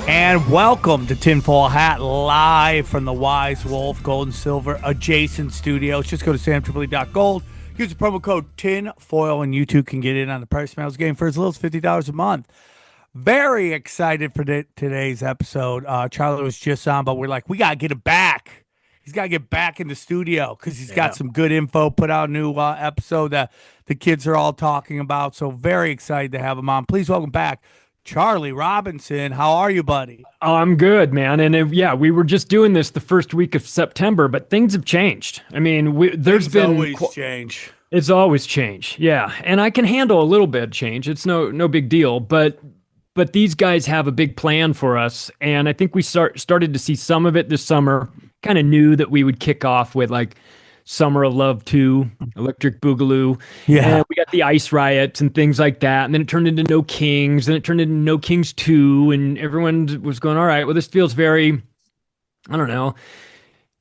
And welcome to Tinfoil Hat, live from the Wise Wolf Gold and Silver adjacent studios. Just go to samtripoli.gold. Use the promo code TINFOIL, and you too can get in on the Price Mails game for as little as $50 a month. Very excited for today's episode. Charlie was just on, but we're like, we got to get him back. He's got to get back in the studio because he's got some good info. Put out a new episode that the kids are all talking about. So very excited to have him on. Please welcome back Charlie Robinson. How are you, buddy? Oh, I'm good, man. And we were just doing this the first week of September, but things have changed. I mean, there's been always change. It's always change. Yeah. And I can handle a little bit of change. It's no big deal, but these guys have a big plan for us. And I think we started to see some of it this summer. Kind of knew that we would kick off with like Summer of Love 2, Electric Boogaloo. Yeah. And we got the Ice Riots and things like that. And then it turned into No Kings, and it turned into No Kings 2. And everyone was going, all right, well, this feels very, I don't know.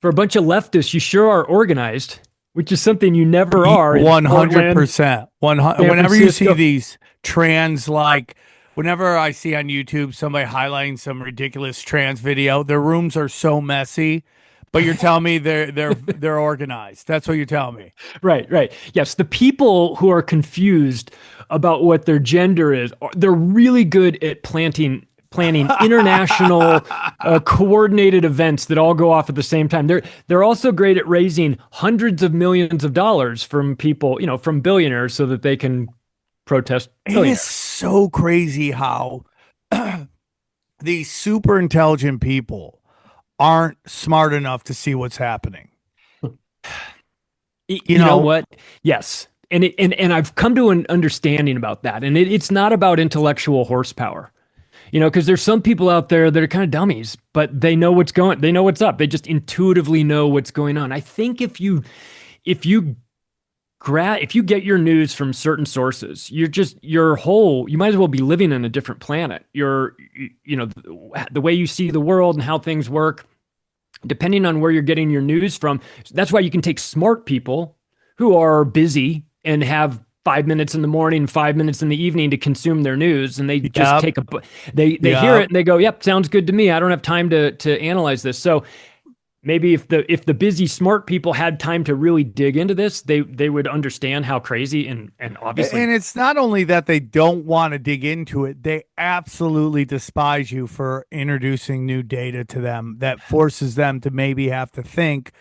For a bunch of leftists, you sure are organized, which is something you never are. 100%. Whenever you see these trans, like, whenever I see on YouTube somebody highlighting some ridiculous trans video, their rooms are so messy. But you're telling me they're organized. That's what you're telling me. Right. Yes, the people who are confused about what their gender is, they're really good at planning international coordinated events that all go off at the same time. They're also great at raising hundreds of millions of dollars from people, from billionaires, so that they can protest billionaires. It is so crazy how these super intelligent people aren't smart enough to see what's happening. You know what? Yes. And I've come to an understanding about that. And it's not about intellectual horsepower, because there's some people out there that are kind of dummies, but they know what's up. They just intuitively know what's going on. I think if you get your news from certain sources, you might as well be living in a different planet. The way you see the world and how things work, depending on where you're getting your news from. That's why you can take smart people who are busy and have 5 minutes in the morning, 5 minutes in the evening to consume their news. And they just they hear it and they go, yep, sounds good to me. I don't have time to analyze this. So maybe if the busy smart people had time to really dig into this, they would understand how crazy and obviously. And it's not only that they don't want to dig into it, they absolutely despise you for introducing new data to them that forces them to maybe have to think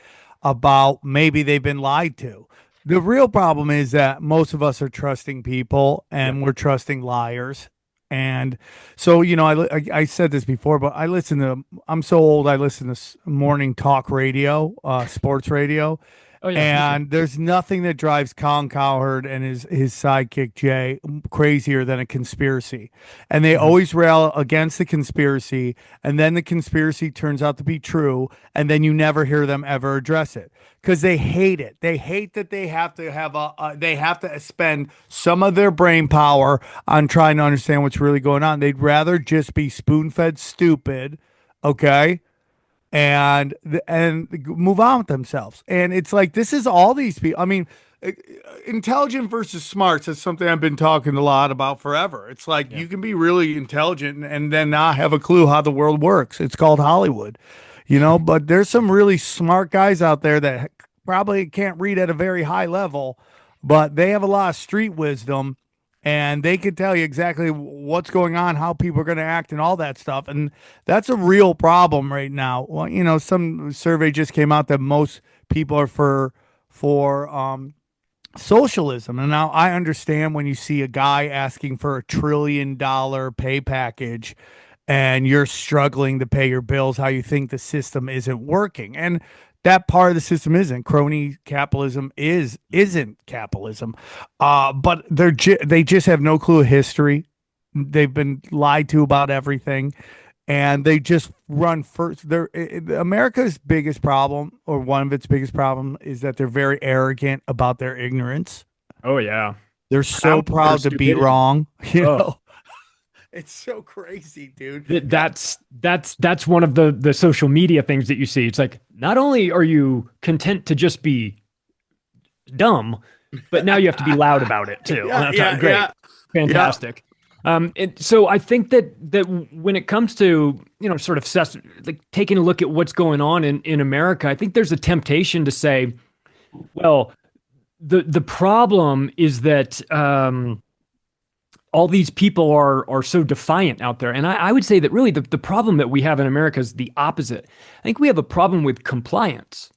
about maybe they've been lied to. The real problem is that most of us are trusting people and we're trusting liars. And so, I said this before, but I'm so old, I listen to morning talk radio, sports radio. Oh, yeah, and there's nothing that drives Colin Cowherd and his sidekick Jay crazier than a conspiracy. And they always rail against the conspiracy, and then the conspiracy turns out to be true, and then you never hear them ever address it because they hate it. They hate that they have to have they have to spend some of their brain power on trying to understand what's really going on. They'd rather just be spoon-fed stupid, okay? And move on with themselves. And it's like, this is all these people. I mean, intelligent versus smarts is something I've been talking a lot about forever. It's like you can be really intelligent and then not have a clue how the world works. It's called Hollywood, but there's some really smart guys out there that probably can't read at a very high level, but they have a lot of street wisdom. And they could tell you exactly what's going on, how people are going to act and all that stuff. And that's a real problem right now. Well, some survey just came out that most people are for socialism. And now I understand when you see a guy asking for $1 trillion pay package and you're struggling to pay your bills, how you think the system isn't working. And that part of the system isn't. Crony capitalism isn't capitalism, but they just have no clue of history. They've been lied to about everything, and they just run first. America's biggest problem, or one of its biggest problem, is that they're very arrogant about their ignorance. Oh yeah, they're so proud to be wrong. It's so crazy, dude. That's one of the social media things that you see. It's like, not only are you content to just be dumb, but now you have to be loud about it too. Great. Fantastic. So I think that when it comes to sort of like taking a look at what's going on in America, I think there's a temptation to say, well, the problem is that all these people are so defiant out there. And I would say that really the problem that we have in America is the opposite. I think we have a problem with compliance.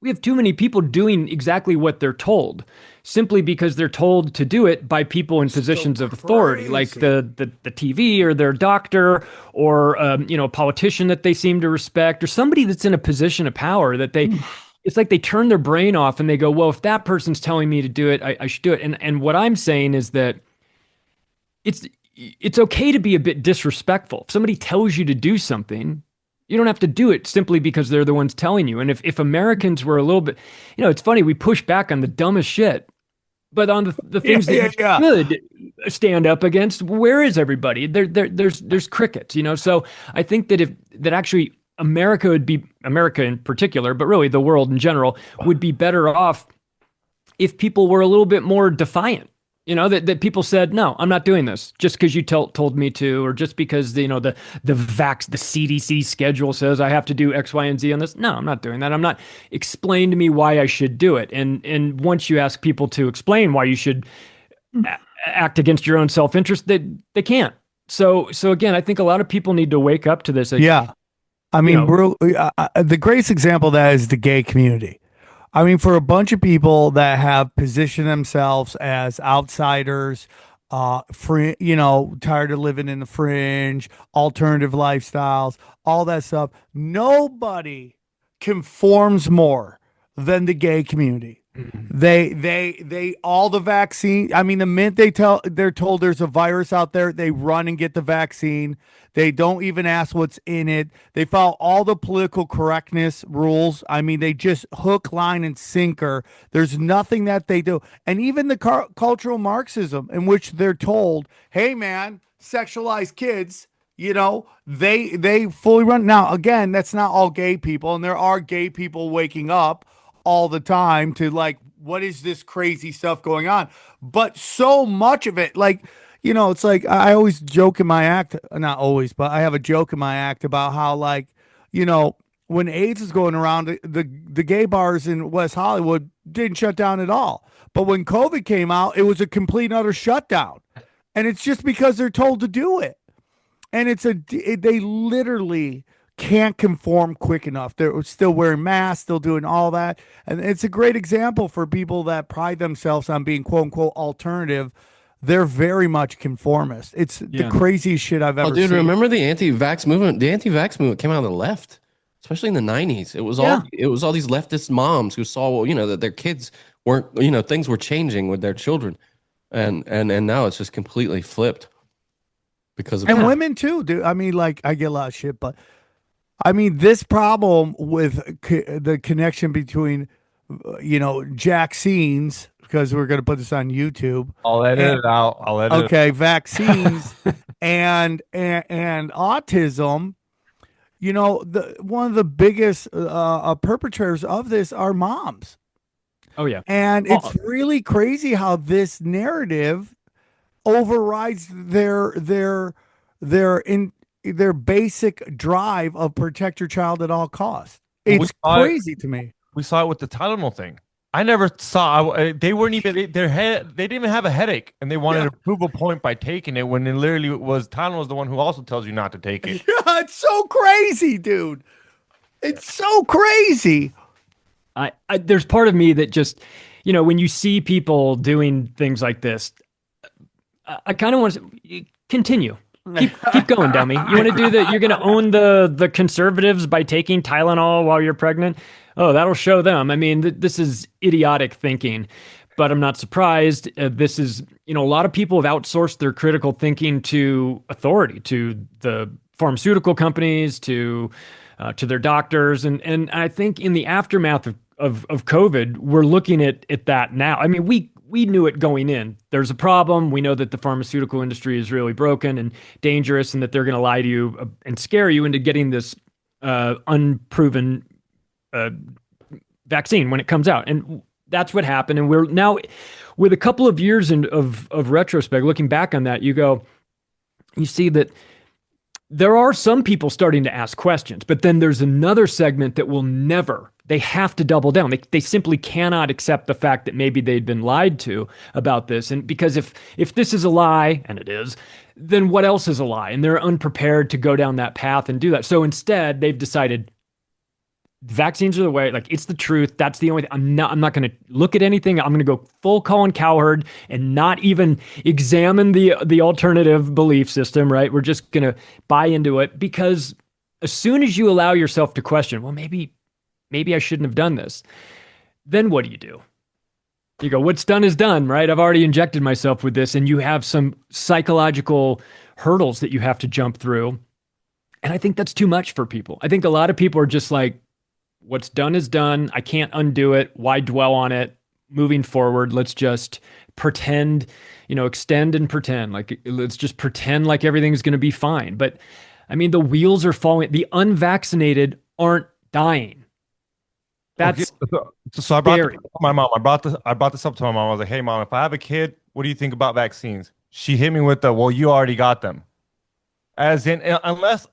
We have too many people doing exactly what they're told, simply because they're told to do it by people in positions of authority, like the TV or their doctor, or a politician that they seem to respect, or somebody that's in a position of power that they. It's like they turn their brain off and they go, well, if that person's telling me to do it, I should do it. And what I'm saying is that it's okay to be a bit disrespectful. If somebody tells you to do something, you don't have to do it simply because they're the ones telling you. And if Americans were a little bit, it's funny, we push back on the dumbest shit, but on the things that you should stand up against, where is everybody? There's crickets, So I think that actually America in particular, but really the world in general, would be better off if people were a little bit more defiant. That people said, no, I'm not doing this just because you told me to, or just because the CDC schedule says I have to do X, Y, and Z on this. No, I'm not doing that. I'm not. Explain to me why I should do it. And once you ask people to explain why you should act against your own self-interest, they can't. So again, I think a lot of people need to wake up to this. Yeah. I mean, the greatest example of that is the gay community. I mean, for a bunch of people that have positioned themselves as outsiders, tired of living in the fringe, alternative lifestyles, all that stuff, nobody conforms more than the gay community. Mm-hmm. They all the vaccine. I mean, the minute they're told there's a virus out there, they run and get the vaccine. They don't even ask what's in it. They follow all the political correctness rules. I mean, they just hook, line, and sinker. There's nothing that they do. And even the cultural Marxism, in which they're told, hey, man, sexualize kids, they fully run. Now, again, that's not all gay people. And there are gay people waking up all the time to like, what is this crazy stuff going on? But so much of it, like, it's like I always joke in my act, not always, but I have a joke in my act about how, like, when AIDS is going around, the gay bars in West Hollywood didn't shut down at all. But when COVID came out, it was a complete and utter shutdown. And it's just because they're told to do it. And they literally can't conform quick enough. They're still wearing masks, still doing all that. And it's a great example for people that pride themselves on being quote unquote alternative. They're very much conformist. It's the craziest shit I've ever seen. Remember the anti-vax movement? The anti-vax movement came out of the left, especially in the 90s. It was all these leftist moms who saw, that their kids weren't, things were changing with their children. And now it's just completely flipped because of women too, dude. I mean, like, I get a lot of shit, but I mean, this problem with the connection between, vaccines, because we're going to put this on YouTube. I'll edit it out. Okay, vaccines and autism. One of the biggest perpetrators of this are moms. Oh yeah, and it's really crazy how this narrative overrides their basic drive of protect your child at all costs. It's crazy to me. We saw it with the Tylenol thing. I never saw. They weren't even They didn't even have a headache, and they wanted to prove a point by taking it when it literally was Tylenol was the one who also tells you not to take it. Yeah, it's so crazy, dude. It's so crazy. There's part of me that just, when you see people doing things like this, I kind of want to continue. Keep going, dummy. You want to do that? You're going to own the conservatives by taking Tylenol while you're pregnant? Oh, that'll show them. I mean, this is idiotic thinking, but I'm not surprised. This is, a lot of people have outsourced their critical thinking to authority, to the pharmaceutical companies, to their doctors. And I think in the aftermath of COVID, we're looking at that now. I mean, we knew it going in. There's a problem. We know that the pharmaceutical industry is really broken and dangerous, and that they're going to lie to you and scare you into getting this unproven vaccine when it comes out. And that's what happened. And we're now, with a couple of years of retrospect, looking back on that, you see that there are some people starting to ask questions, but then there's another segment that will never, they have to double down. They simply cannot accept the fact that maybe they'd been lied to about this. And because if this is a lie, and it is, then what else is a lie? And they're unprepared to go down that path and do that. So instead, they've decided vaccines are the way, like it's the truth. That's the only thing. I'm not going to look at anything. I'm going to go full Colin Cowherd and not even examine the alternative belief system, right? We're just going to buy into it, because as soon as you allow yourself to question, well, maybe I shouldn't have done this. Then what do? You go, what's done is done, right? I've already injected myself with this, and you have some psychological hurdles that you have to jump through. And I think that's too much for people. I think a lot of people are just like, what's done is done. I can't undo it. Why dwell on it? Moving forward, let's just pretend, extend and pretend. Like, let's just pretend like everything's going to be fine. But I mean, the wheels are falling. The unvaccinated aren't dying. That's so I brought this up to my mom. I brought this up to my mom. I was like, hey, Mom, if I have a kid, what do you think about vaccines? She hit me with well, you already got them. As in, unless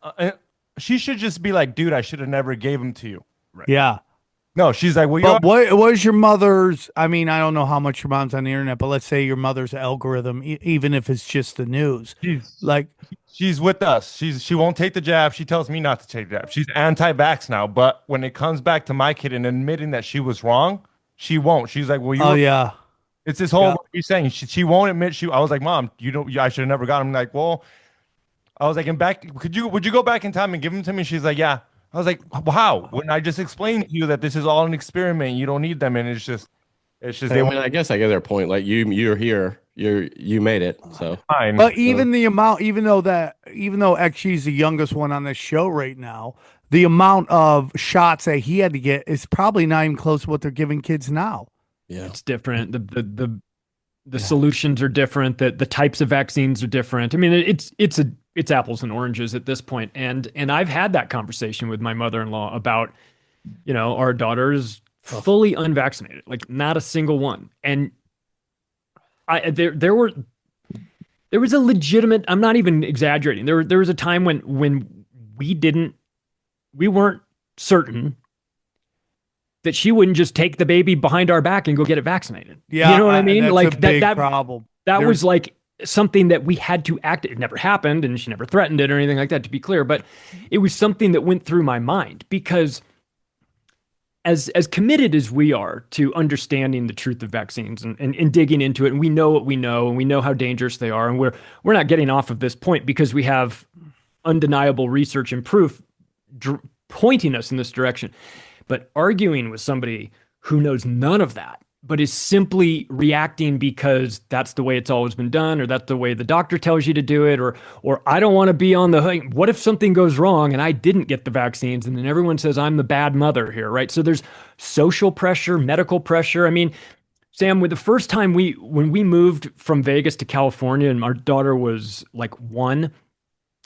she should just be like, dude, I should have never gave them to you. Right. Yeah. No, she's like, well, but what was your mother's? I mean, I don't know how much your mom's on the internet, but let's say your mother's algorithm, even if it's just the news, she's with us. She won't take the jab. She tells me not to take the jab. She's anti-vax now, but when it comes back to my kid and admitting that she was wrong, she won't. She's like, well, yeah. It's this whole what you're saying. She won't admit I was like, Mom, I should have never got him. I'm like, well, I was like, would you go back in time and give them to me? She's like, yeah. I was like, how? When I just explained to you that this is all an experiment, you don't need them, and it's just. I mean, I guess I get their point. Like you're here, you made it. So fine. But even the amount, even though XG's the youngest one on this show right now, the amount of shots that he had to get is probably not even close to what they're giving kids now. Yeah, it's different. The solutions are different. The types of vaccines are different. I mean, it's apples and oranges at this point. And I've had that conversation with my mother-in-law about, our daughter's fully unvaccinated, like not a single one. And there was a legitimate, I'm not even exaggerating. There was a time when we weren't certain that she wouldn't just take the baby behind our back and go get it vaccinated. Yeah. You know what I mean? That's like a big problem. That was like something that we had to act. It never happened, and she never threatened it or anything like that, to be clear. But it was something that went through my mind, because as committed as we are to understanding the truth of vaccines and digging into it, and we know what we know, and we know how dangerous they are, and we're not getting off of this point because we have undeniable research and proof pointing us in this direction. But arguing with somebody who knows none of that, but is simply reacting because that's the way it's always been done, or that's the way the doctor tells you to do it, or I don't want to be on the hook. What if something goes wrong and I didn't get the vaccines, and then everyone says I'm the bad mother here, right? So there's social pressure, medical pressure. I mean, Sam, with the first time when we moved from Vegas to California, and our daughter was like 1,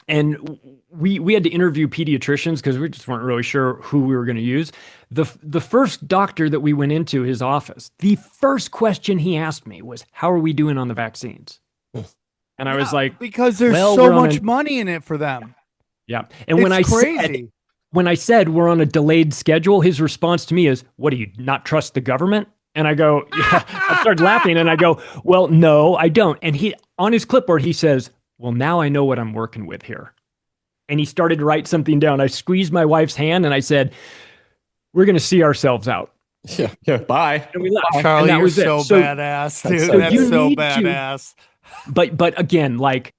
and we had to interview pediatricians because we just weren't really sure who we were going to use. The first doctor that we went into his office, the first question he asked me was, how are we doing on the vaccines? And I was like, because there's so much money in it for them. Yeah. And when I said we're on a delayed schedule, his response to me is, what, do you not trust the government? And I go, yeah. I started laughing, and I go, well, no, I don't. And he, on his clipboard, he says, well, now I know what I'm working with here. And he started to write something down. I squeezed my wife's hand and I said, we're going to see ourselves out. Yeah, bye. And we left. Charlie, you're so badass, dude. That's so badass. But again, like,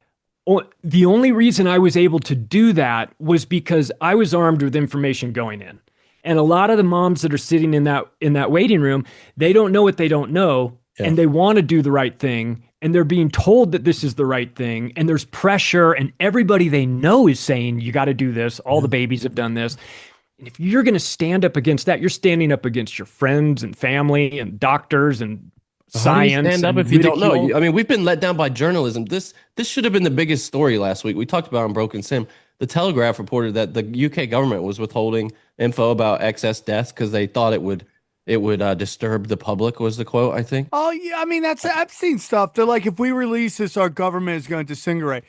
the only reason I was able to do that was because I was armed with information going in. And a lot of the moms that are sitting in that waiting room, they don't know what they don't know, and they want to do the right thing. And they're being told that this is the right thing, and there's pressure, and everybody they know is saying, you got to do this. All the babies have done this. And if you're going to stand up against that, you're standing up against your friends and family and doctors and science. Stand up if you don't know. I mean, we've been let down by journalism. This should have been the biggest story last week. We talked about it on Broken Sim. The Telegraph reported that the UK government was withholding info about excess deaths because they thought it would disturb the public, was the quote, I think. Oh, yeah. I mean, that's Epstein stuff. They're like, if we release this, our government is going to disintegrate.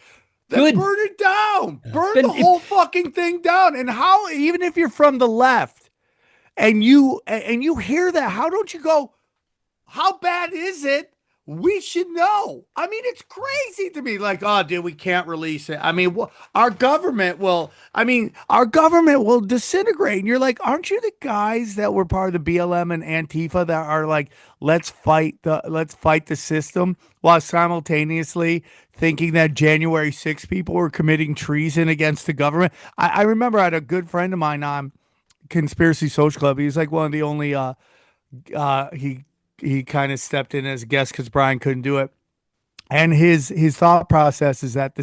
Then Good. burn it down. Burn Then the whole fucking thing down. And how, even if you're from the left and you hear that, how don't you go, how bad is it? We should know. I mean, it's crazy to me. Like, oh, dude, we can't release it. I mean, our government will. I mean, our government will disintegrate. And you're like, aren't you the guys that were part of the BLM and Antifa that are like, let's fight the system, while simultaneously thinking that January 6 people were committing treason against the government? I remember I had a good friend of mine on Conspiracy Social Club. He's like one of the only he kind of stepped in as a guest because Brian couldn't do it. And his thought process is that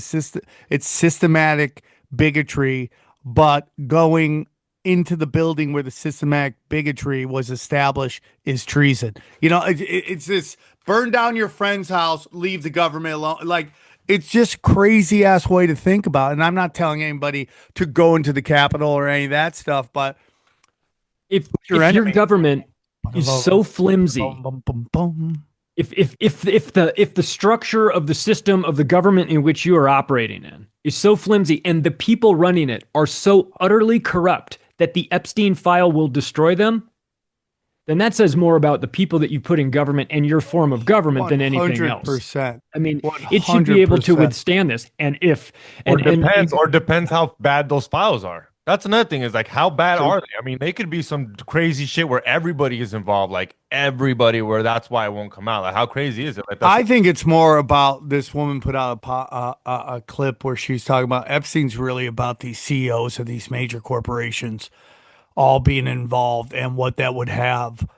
it's systematic bigotry, but going into the building where the systematic bigotry was established is treason. You know, it's this burn down your friend's house, leave the government alone. Like, it's just crazy ass way to think about it. And I'm not telling anybody to go into the Capitol or any of that stuff, but if your government is so flimsy, if the structure of the system of the government in which you are operating in is so flimsy, and the people running it are so utterly corrupt that the Epstein file will destroy them, then that says more about the people that you put in government and your form of government than anything else. 100%. I mean, it should be able to withstand this. And depends how bad those files are. That's another thing, is like, how bad are they? I mean, they could be some crazy shit where everybody is involved, like everybody, where that's why it won't come out. Like, how crazy is it? Like, I think it's more about, this woman put out a clip where she's talking about Epstein's really about these CEOs of these major corporations all being involved, and what that would have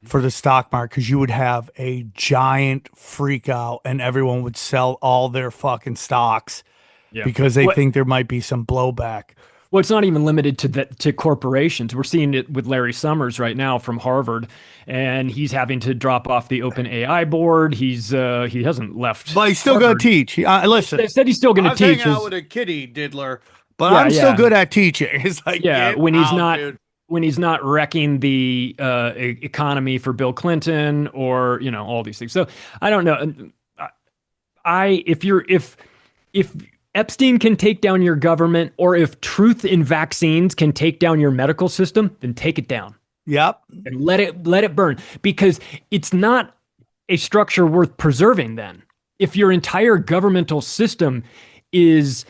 for the stock market, because you would have a giant freak out and everyone would sell all their fucking stocks because they think there might be some blowback. Well, it's not even limited to corporations. We're seeing it with Larry Summers right now from Harvard, and he's having to drop off the OpenAI board. He hasn't left, but he's still going to teach. Listen, they said he's still going to teach. I'm hanging out with a kitty diddler, but I'm still good at teaching. It's like, when he's not wrecking the economy for Bill Clinton, or all these things. So I don't know. If Epstein can take down your government, or if truth in vaccines can take down your medical system, then take it down. Yep. And let it burn, because it's not a structure worth preserving then. If your entire governmental system is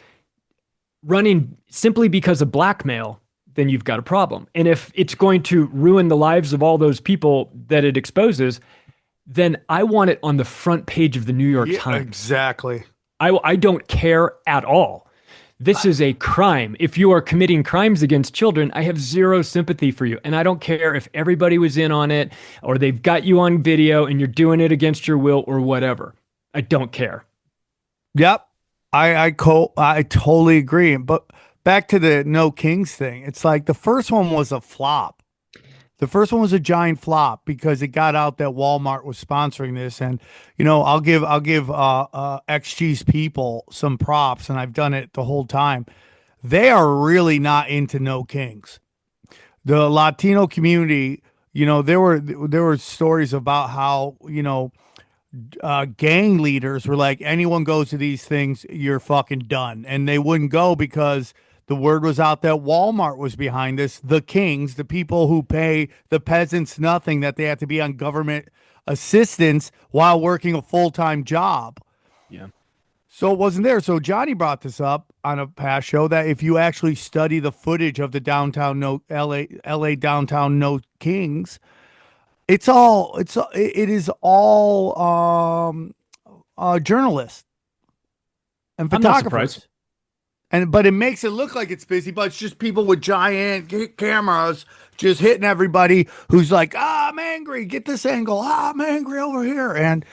running simply because of blackmail, then you've got a problem. And if it's going to ruin the lives of all those people that it exposes, then I want it on the front page of the New York Times. Exactly. I don't care at all. This is a crime. If you are committing crimes against children, I have zero sympathy for you. And I don't care if everybody was in on it, or they've got you on video and you're doing it against your will, or whatever. I don't care. Yep. I totally agree. But back to the No Kings thing. It's like the first one was a flop. The first one was a giant flop because it got out that Walmart was sponsoring this, and I'll give XG's people some props, and I've done it the whole time. They are really not into No Kings. The Latino community, there were stories about how gang leaders were like, anyone goes to these things, you're fucking done, and they wouldn't go because the word was out that Walmart was behind this. The Kings, the people who pay the peasants nothing, that they have to be on government assistance while working a full-time job. Yeah. So it wasn't there. So Johnny brought this up on a past show, that if you actually study the footage of the LA downtown No Kings, it is all journalists and photographers. But it makes it look like it's busy, but it's just people with giant cameras just hitting everybody who's like, I'm angry, get this angle. I'm angry over here. And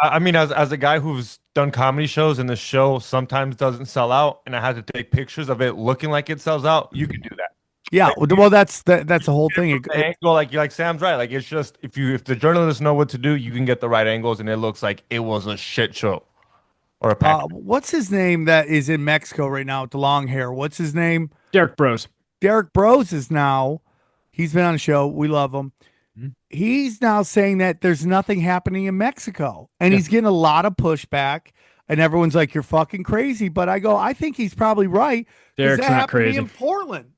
I mean, as a guy who's done comedy shows, and the show sometimes doesn't sell out, and I had to take pictures of it looking like it sells out, you can do that. Yeah, well, that's the whole thing. Angle, like Sam's right. Like, it's just, if the journalists know what to do, you can get the right angles, and it looks like it was a shit show. Or what's his name that is in Mexico right now with the long hair? What's his name? Derek Bros. Derek Bros is now, he's been on the show. We love him. Mm-hmm. He's now saying that there's nothing happening in Mexico, and he's getting a lot of pushback. And everyone's like, you're fucking crazy. But I go, I think he's probably right. 'Cause Derek's that not happened to me crazy. in Portland.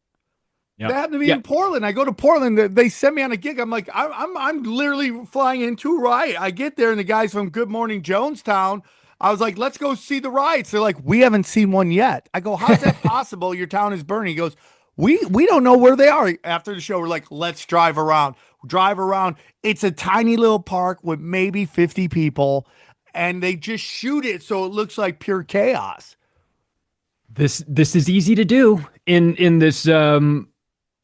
Yep. That happened to me Yep. in Portland. I go to Portland. They send me on a gig. I'm like, I'm literally flying into Riot. I get there, and the guys from Good Morning Jonestown. I was like, let's go see the riots. They're like, we haven't seen one yet. I go, how's that possible? Your town is burning. He goes, we don't know where they are. After the show, we're like, let's drive around. Drive around. It's a tiny little park with maybe 50 people, and they just shoot it so it looks like pure chaos. This is easy to do in this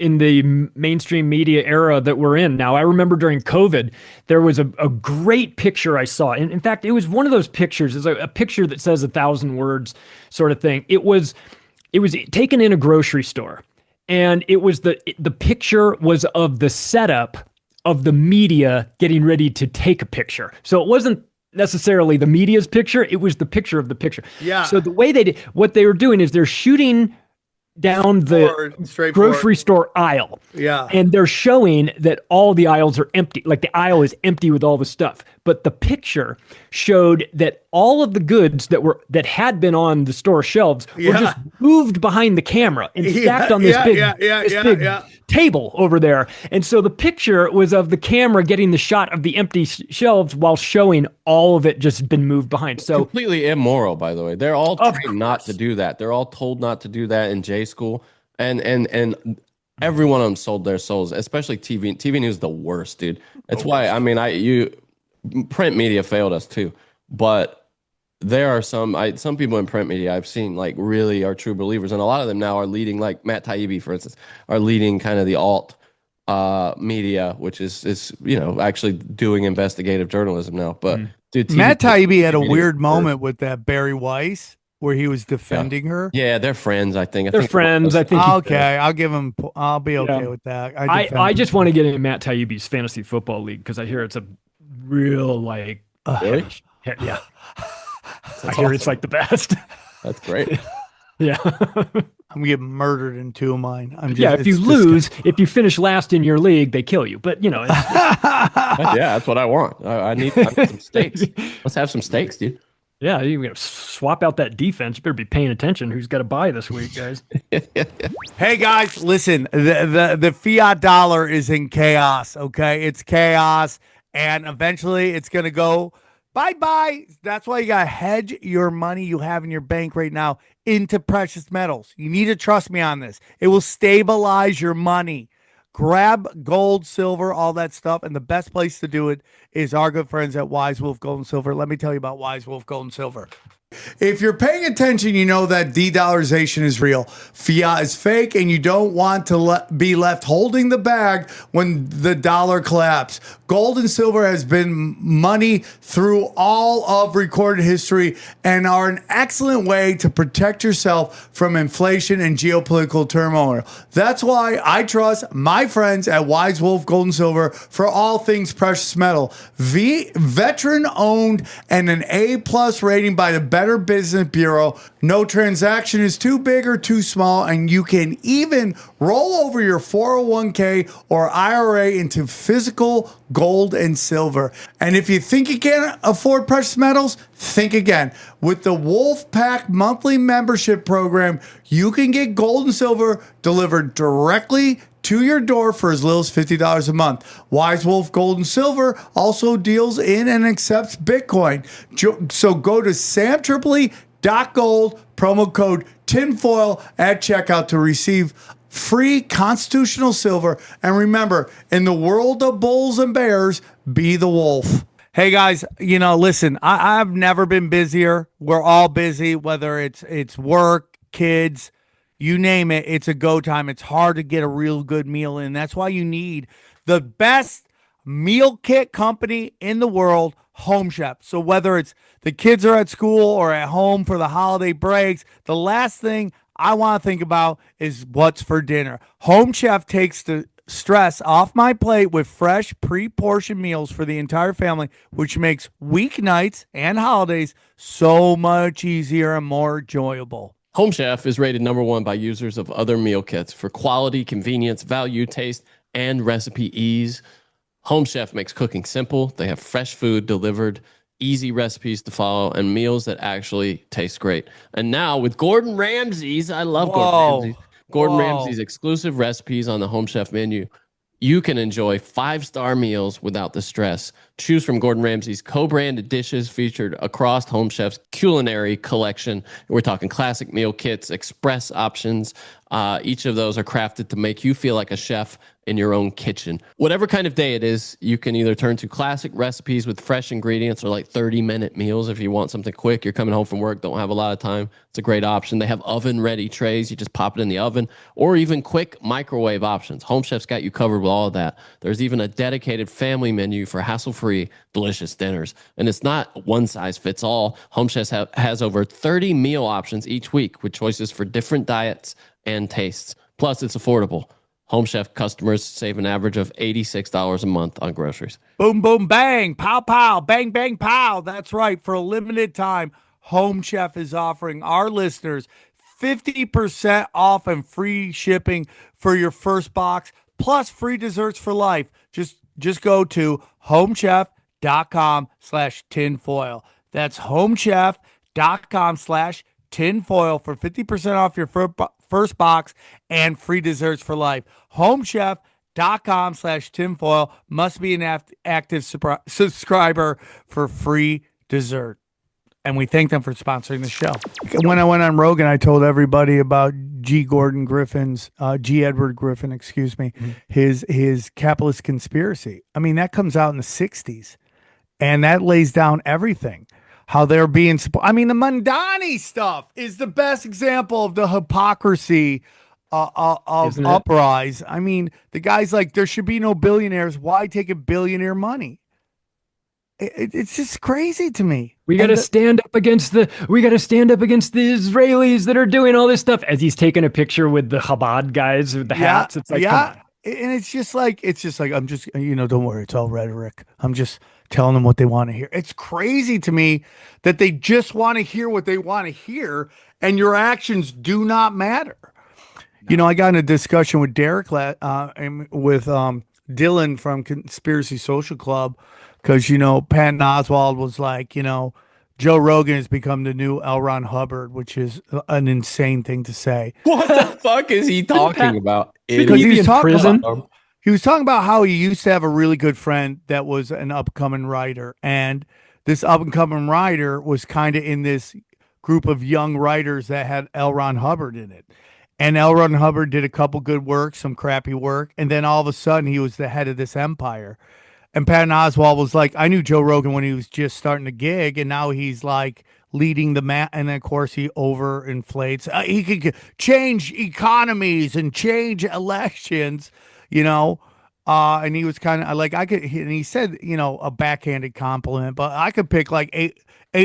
in the mainstream media era that we're in now. I remember during COVID, there was a great picture I saw. And in fact, it was one of those pictures. It's a picture that says 1,000 words sort of thing. It was taken in a grocery store. And it was the picture was of the setup of the media getting ready to take a picture. So it wasn't necessarily the media's picture. It was the picture of the picture. Yeah. So the way what they were doing is they're shooting down the grocery store aisle. Yeah. And they're showing that all the aisles are empty. Like the aisle is empty with all the stuff. But the picture showed that all of the goods that had been on the store shelves were just moved behind the camera and stacked on this big table over there. And so the picture was of the camera getting the shot of the empty shelves while showing all of it just been moved behind. So completely immoral, by the way. They're all trained not to do that. They're all told not to do that in J school. And every one of them sold their souls, especially TV. TV news is the worst, dude. That's why, I mean, print media failed us too. But there are some people in print media I've seen like really are true believers. And a lot of them now are leading, like Matt Taibbi, for instance, are leading kind of the alt media, which is actually doing investigative journalism now. But dude, Matt Taibbi had a weird moment with that Barry Weiss where he was defending her. Yeah, they're friends, I think. They're friends. I think. Okay, I'll give him. I'll be okay with that. I just want to get in Matt Taibbi's fantasy football league because I hear it's a real like. Really? Yeah. I hear it's like the best. That's great. Yeah. I'm getting murdered in two of mine. If you lose, if you finish last in your league, they kill you. But yeah, that's what I want. I need some stakes. Let's have some stakes, dude. Yeah, you're gonna swap out that defense. You better be paying attention. Who's got a bye this week, guys? Hey guys, listen. The fiat dollar is in chaos. Okay, it's chaos, and eventually it's gonna go bye-bye. That's why you gotta hedge your money you have in your bank right now into precious metals. You need to trust me on this. It will stabilize your money. Grab gold, silver, all that stuff. And the best place to do it is our good friends at Wise Wolf Gold and Silver. Let me tell you about Wise Wolf Gold and Silver. If you're paying attention, you know that de-dollarization is real. Fiat is fake, and you don't want to be left holding the bag when the dollar collapses. Gold and silver has been money through all of recorded history and are an excellent way to protect yourself from inflation and geopolitical turmoil. That's why I trust my friends at Wise Wolf Gold and Silver for all things precious metal. Veteran-owned and an A+ rating by the Better Business Bureau. No transaction is too big or too small, and you can even roll over your 401k or IRA into physical gold and silver. And if you think you can't afford precious metals, think again. With the Wolf Pack monthly membership program, you can get gold and silver delivered directly to your door for as little as $50 a month. Wise Wolf Gold and Silver also deals in and accepts Bitcoin. So go to samtripoli.gold, promo code tinfoil at checkout to receive free constitutional silver. And remember, in the world of bulls and bears, be the wolf. Hey guys, listen, I've never been busier. We're all busy, whether it's work, kids, you name it, it's a go time. It's hard to get a real good meal in. That's why you need the best meal kit company in the world, Home Chef. So whether it's the kids are at school or at home for the holiday breaks, the last thing I want to think about is what's for dinner. Home Chef takes the stress off my plate with fresh, pre-portioned meals for the entire family, which makes weeknights and holidays so much easier and more enjoyable. Home Chef is rated #1 by users of other meal kits for quality, convenience, value, taste, and recipe ease. Home Chef makes cooking simple. They have fresh food delivered easy recipes to follow, and meals that actually taste great. And now with Gordon Ramsay's, I love Gordon Ramsay's. Gordon Ramsay's exclusive recipes on the Home Chef menu. You can enjoy 5-star meals without the stress. Choose from Gordon Ramsay's co-branded dishes featured across Home Chef's culinary collection. We're talking classic meal kits, express options. Each of those are crafted to make you feel like a chef in your own kitchen. Whatever kind of day it is, you can either turn to classic recipes with fresh ingredients or like 30-minute meals if you want something quick. You're coming home from work, don't have a lot of time. It's a great option. They have oven-ready trays. You just pop it in the oven, or even quick microwave options. Home Chef's got you covered with all of that. There's even a dedicated family menu for hassle-free, delicious dinners. And it's not one size fits all. Home Chef has over 30 meal options each week with choices for different diets and tastes. Plus, it's affordable. Home Chef customers save an average of $86 a month on groceries. Boom, boom, bang, pow, pow, bang, bang, pow. That's right. For a limited time, Home Chef is offering our listeners 50% off and free shipping for your first box, plus free desserts for life. Just go to homechef.com/tinfoil. That's homechef.com/tinfoil for 50% off your first box and free desserts for life. Homechef.com/tinfoil. Must be an active subscriber for free dessert. And we thank them for sponsoring the show. When I went on Rogan, I told everybody about G. Edward Griffin, his capitalist conspiracy. I mean, that comes out in the 60s, and that lays down everything. How they're being, the Mandani stuff is the best example of the hypocrisy of Uprise. I mean, the guy's like, there should be no billionaires. Why take a billionaire money? It's just crazy to me. We got to stand up against the Israelis that are doing all this stuff, as he's taking a picture with the Chabad guys with the hats. It's like, and it's just like, I'm just, don't worry, it's all rhetoric. I'm just telling them what they want to hear. It's crazy to me that they just want to hear what they want to hear, and your actions do not matter. No. I got in a discussion with Derek and with Dylan from Conspiracy Social Club, because Patton Oswalt was like, Joe Rogan has become the new L. Ron Hubbard, which is an insane thing to say. What the fuck is he talking about? Because he was talking prison. He was talking about how he used to have a really good friend that was an upcoming writer, and this up-and-coming writer was kind of in this group of young writers that had L. Ron Hubbard in it. And L. Ron Hubbard did a couple good work, some crappy work, and then all of a sudden he was the head of this empire. And Patton Oswalt was like, I knew Joe Rogan when he was just starting to gig, and now he's like leading the and then of course he overinflates. He could change economies and change elections, and he was kind of like, and he said, a backhanded compliment, but I could pick like eight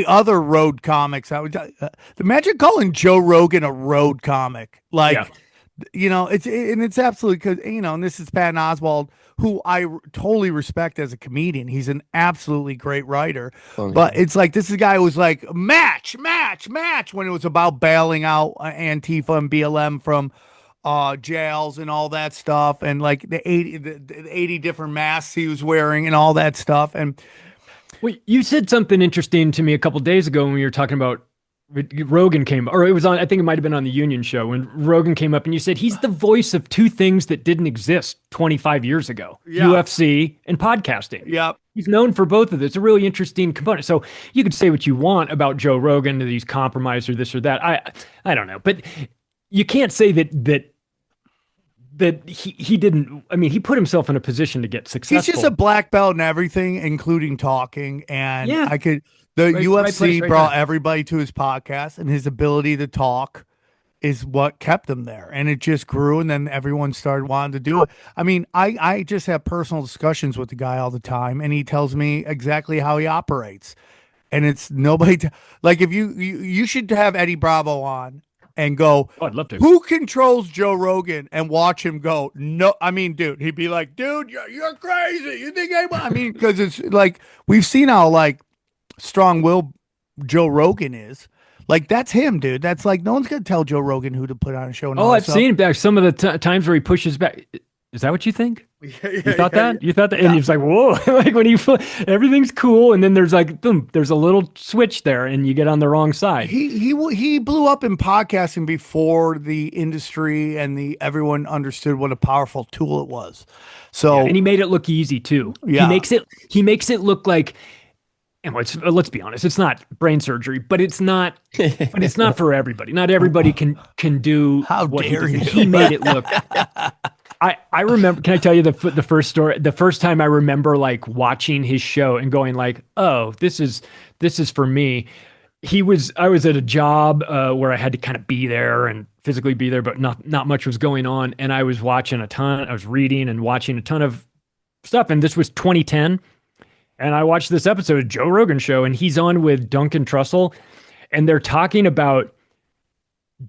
other road comics. I would imagine calling Joe Rogan a road comic, it's absolutely, because and this is Patton Oswalt, who I totally respect as a comedian. He's an absolutely great writer. But it's like, this is a guy who was like, match, when it was about bailing out Antifa and BLM from jails and all that stuff, and like the 80 different masks he was wearing and all that stuff. And wait, you said something interesting to me a couple days ago when we were talking about Rogan came, or it was on, I think it might have been on the Union show, when Rogan came up and you said he's the voice of two things that didn't exist 25 years ago, UFC and podcasting. Yep. He's known for both of this. It's a really interesting component. So you could say what you want about Joe Rogan, that he's compromised or this or that. I don't know, but you can't say that he didn't. I mean, he put himself in a position to get successful. He's just a black belt in everything, including talking. And the UFC brought everybody to his podcast, and his ability to talk is what kept him there. And it just grew, and then everyone started wanting to do it. I mean, I just have personal discussions with the guy all the time, and he tells me exactly how he operates. And it's nobody like, if you should have Eddie Bravo on and go, oh, I'd love to. Who controls Joe Rogan, and watch him go. No, I mean, dude, he'd be like, dude, you're crazy. You think I mean, because it's like, we've seen how like strong-willed Joe Rogan is. Like, that's him, dude. That's like, no one's gonna tell Joe Rogan who to put on a show. I've seen back some of the times where he pushes back. Is that what you think? You thought that? You thought that? And it's like, whoa, like when everything's cool. And then there's like, boom, there's a little switch there and you get on the wrong side. He blew up in podcasting before the industry and everyone understood what a powerful tool it was. So, and he made it look easy too. Yeah. He makes it look like, and let's be honest, it's not brain surgery, but it's not for everybody. Not everybody can do what dare you. He made it look. I remember, can I tell you the first story? The first time I remember like watching his show and going like, oh, this is for me. I was at a job where I had to kind of be there and physically be there, but not much was going on. And I was watching I was reading and watching a ton of stuff. And this was 2010. And I watched this episode of Joe Rogan show and he's on with Duncan Trussell and they're talking about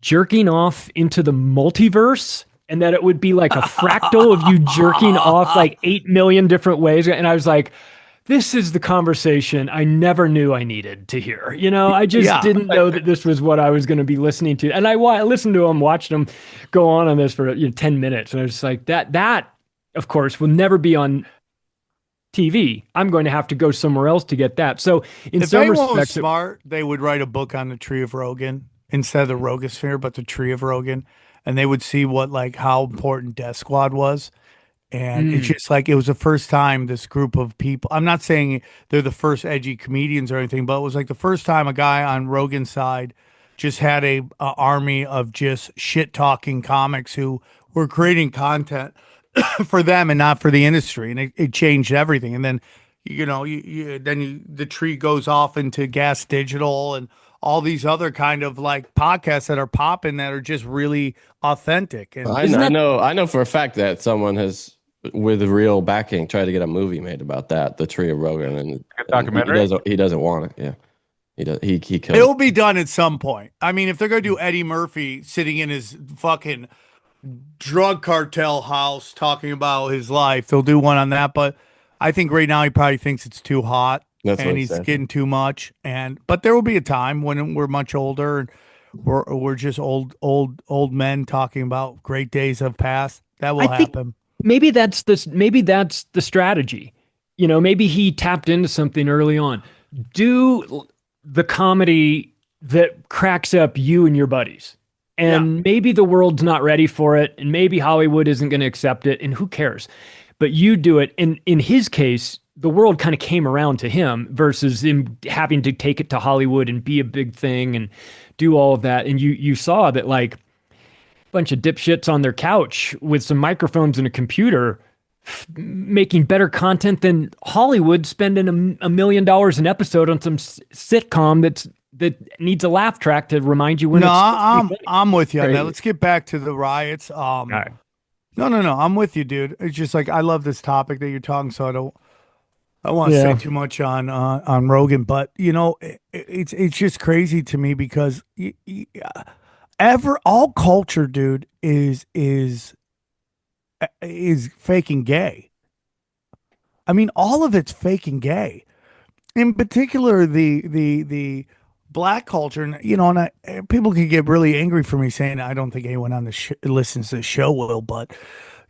jerking off into the multiverse. And that it would be like a fractal of you jerking off like 8 million different ways. And I was like, this is the conversation I never knew I needed to hear. You know, I just didn't know that this was what I was going to be listening to. And I listened to him, watched him go on this for 10 minutes. And I was just like, that, of course, will never be on TV. I'm going to have to go somewhere else to get that. So in some respects, was smart, they would write a book on the Tree of Rogan instead of the Rogosphere, but the Tree of Rogan. And they would see how important Death Squad was. And it's just like, it was the first time this group of people, I'm not saying they're the first edgy comedians or anything, but it was like the first time a guy on Rogan's side just had a army of just shit talking comics who were creating content for them and not for the industry. And it changed everything. And then, the tree goes off into Gas Digital and all these other kind of like podcasts that are popping that are just really authentic. And I know for a fact that someone has, with real backing, tried to get a movie made about that, the Tree of Rogan, and documentary. He doesn't want it. Yeah, he does. He killed. It'll be done at some point. I mean, if they're gonna do Eddie Murphy sitting in his fucking drug cartel house talking about his life, they'll do one on that. But I think right now he probably thinks it's too hot. And he's getting too much, but there will be a time when we're much older and we're just old men talking about great days have passed. That will happen. Maybe that's the strategy. Maybe he tapped into something early on. Do the comedy that cracks up you and your buddies. And maybe the world's not ready for it, and maybe Hollywood isn't going to accept it, and who cares? But you do it. And in his case, the world kind of came around to him versus him having to take it to Hollywood and be a big thing and do all of that. And you saw that like a bunch of dipshits on their couch with some microphones and a computer making better content than Hollywood spending $1 million an episode on some sitcom that needs a laugh track to remind you when I'm with you on that. Let's get back to the riots. All right. No, I'm with you, dude. It's just like, I love this topic that you're talking, so I don't want to say too much on Rogan, but it's just crazy to me because all culture, dude, is faking gay. I mean, all of it's faking gay. In particular, the black culture, and people can get really angry for me saying I don't think anyone on the listens to the show will, but.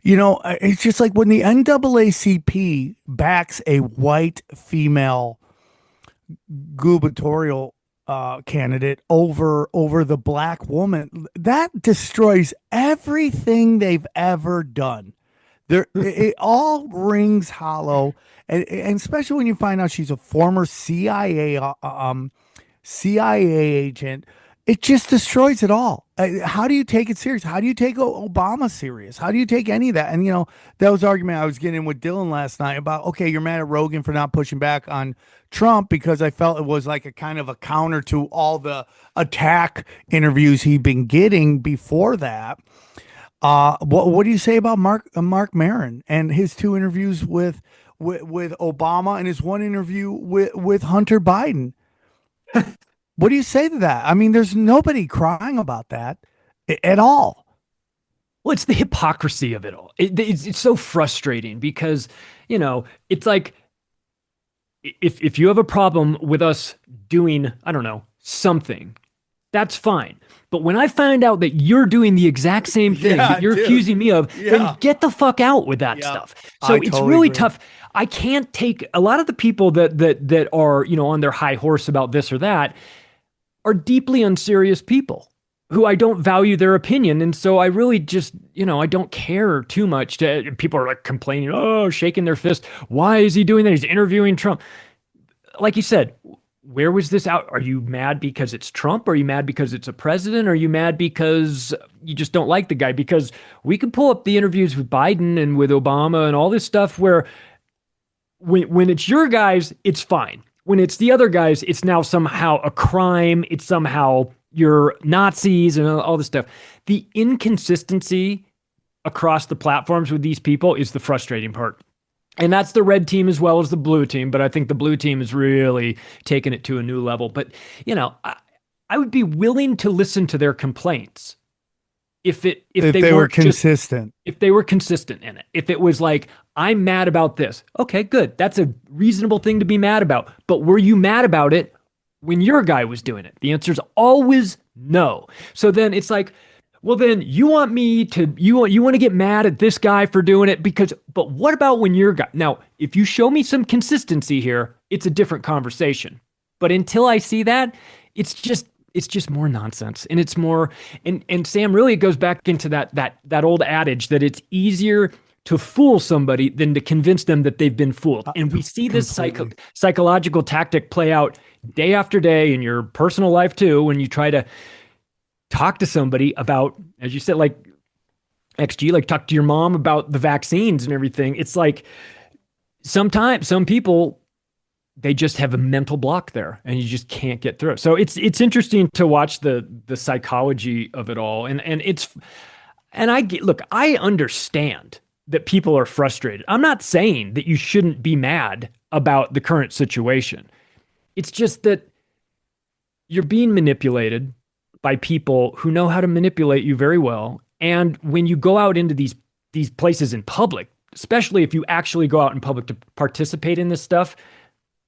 It's just like when the NAACP backs a white female gubernatorial candidate over the black woman, that destroys everything they've ever done. It all rings hollow, and especially when you find out she's a former CIA agent. It just destroys it all. How do you take it serious? How do you take Obama serious? How do you take any of that? And, that was the argument I was getting with Dylan last night about, okay, you're mad at Rogan for not pushing back on Trump because I felt it was like a kind of a counter to all the attack interviews he'd been getting before that. What do you say about Mark Maron and his 2 interviews with Obama and his 1 interview with Hunter Biden? What do you say to that? I mean, there's nobody crying about that at all. Well, it's the hypocrisy of it all. It's so frustrating because, it's like if you have a problem with us doing, I don't know, something, that's fine. But when I find out that you're doing the exact same thing Yeah, that you're dude. accusing me of, Yeah. then get the fuck out with that Yeah, stuff. I So it's totally really agree. tough. I can't take a lot of the people that are, on their high horse about this or that are deeply unserious people who I don't value their opinion. And so I really just, I don't care too much. People are like complaining, oh, shaking their fist. Why is he doing that? He's interviewing Trump. Like you said, where was this out? Are you mad because it's Trump? Are you mad because it's a president? Are you mad because you just don't like the guy? Because we could pull up the interviews with Biden and with Obama and all this stuff where when it's your guys, it's fine. When it's the other guys, it's now somehow a crime. It's somehow you're Nazis and all this stuff. The inconsistency across the platforms with these people is the frustrating part. And that's the red team as well as the blue team. But I think the blue team is really taking it to a new level. But, I would be willing to listen to their complaints if they were weren't consistent. if they were consistent in it. If it was like, I'm mad about this. Okay, good. That's a reasonable thing to be mad about. But were you mad about it when your guy was doing it? The answer is always no. So then it's like, well, then you want to get mad at this guy for doing it but what about when your guy? Now, if you show me some consistency here, it's a different conversation. But until I see that, it's just more nonsense. And it's more, and Sam, really, it goes back into that old adage that it's easier to fool somebody than to convince them that they've been fooled. And we see this psychological tactic play out day after day in your personal life too, when you try to talk to somebody about, as you said, like XG, like talk to your mom about the vaccines and everything. It's like sometimes some people, they just have a mental block there and you just can't get through. So it's interesting to watch the psychology of it all. And I understand that people are frustrated. I'm not saying that you shouldn't be mad about the current situation. It's just that you're being manipulated by people who know how to manipulate you very well. And when you go out into these places in public, especially if you actually go out in public to participate in this stuff,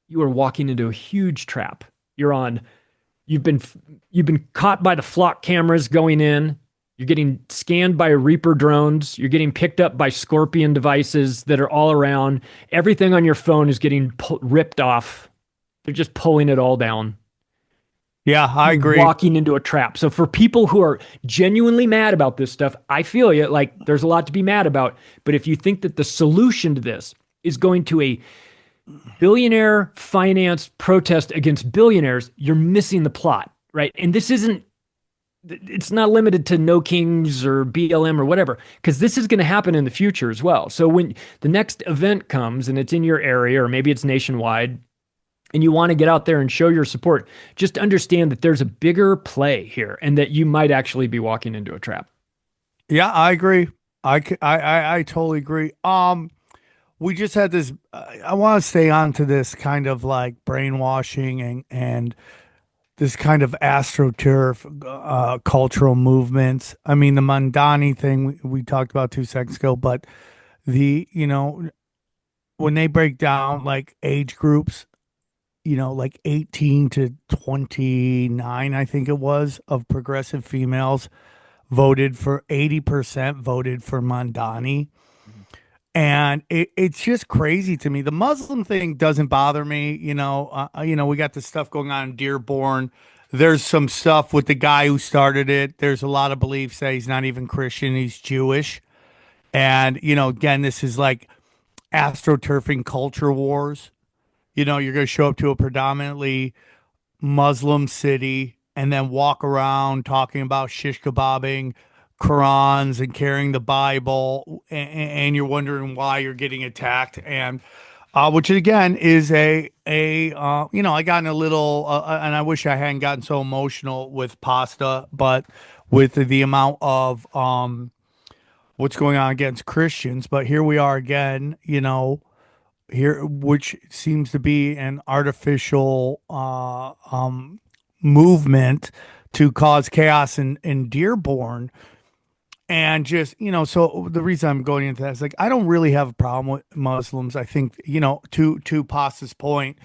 you are walking into a huge trap. You've been caught by the flock cameras going in. You're getting scanned by Reaper drones. You're getting picked up by Scorpion devices that are all around. Everything on your phone is getting ripped off. They're just pulling it all down. Yeah, I agree. Walking into a trap. So for people who are genuinely mad about this stuff, I feel you. Like, there's a lot to be mad about. But if you think that the solution to this is going to a billionaire financed protest against billionaires, you're missing the plot, right? And it's not limited to No Kings or BLM or whatever, because this is going to happen in the future as well. So when the next event comes and it's in your area, or maybe it's nationwide, and you want to get out there and show your support, just understand that there's a bigger play here and that you might actually be walking into a trap. Yeah, I agree. I totally agree. We just had this, I want to stay on to this kind of like brainwashing and this kind of astroturf cultural movements. I mean, the Mandani thing we talked about 2 seconds ago, but when they break down like age groups, like 18 to 29, I think it was, of progressive females voted for 80% voted for Mandani. And it's just crazy to me. The Muslim thing doesn't bother me. We got this stuff going on in Dearborn. There's some stuff with the guy who started it. There's a lot of beliefs that he's not even Christian. He's Jewish. And, again, this is like astroturfing culture wars. You're going to show up to a predominantly Muslim city and then walk around talking about shish kebabbing Qurans and carrying the Bible, and you're wondering why you're getting attacked, and which again is I got in a little, and I wish I hadn't gotten so emotional with pasta, but with the amount of what's going on against Christians, but here we are again, here, which seems to be an artificial movement to cause chaos in Dearborn. And just, so the reason I'm going into that is like, I don't really have a problem with Muslims. I think, to Pasta's point,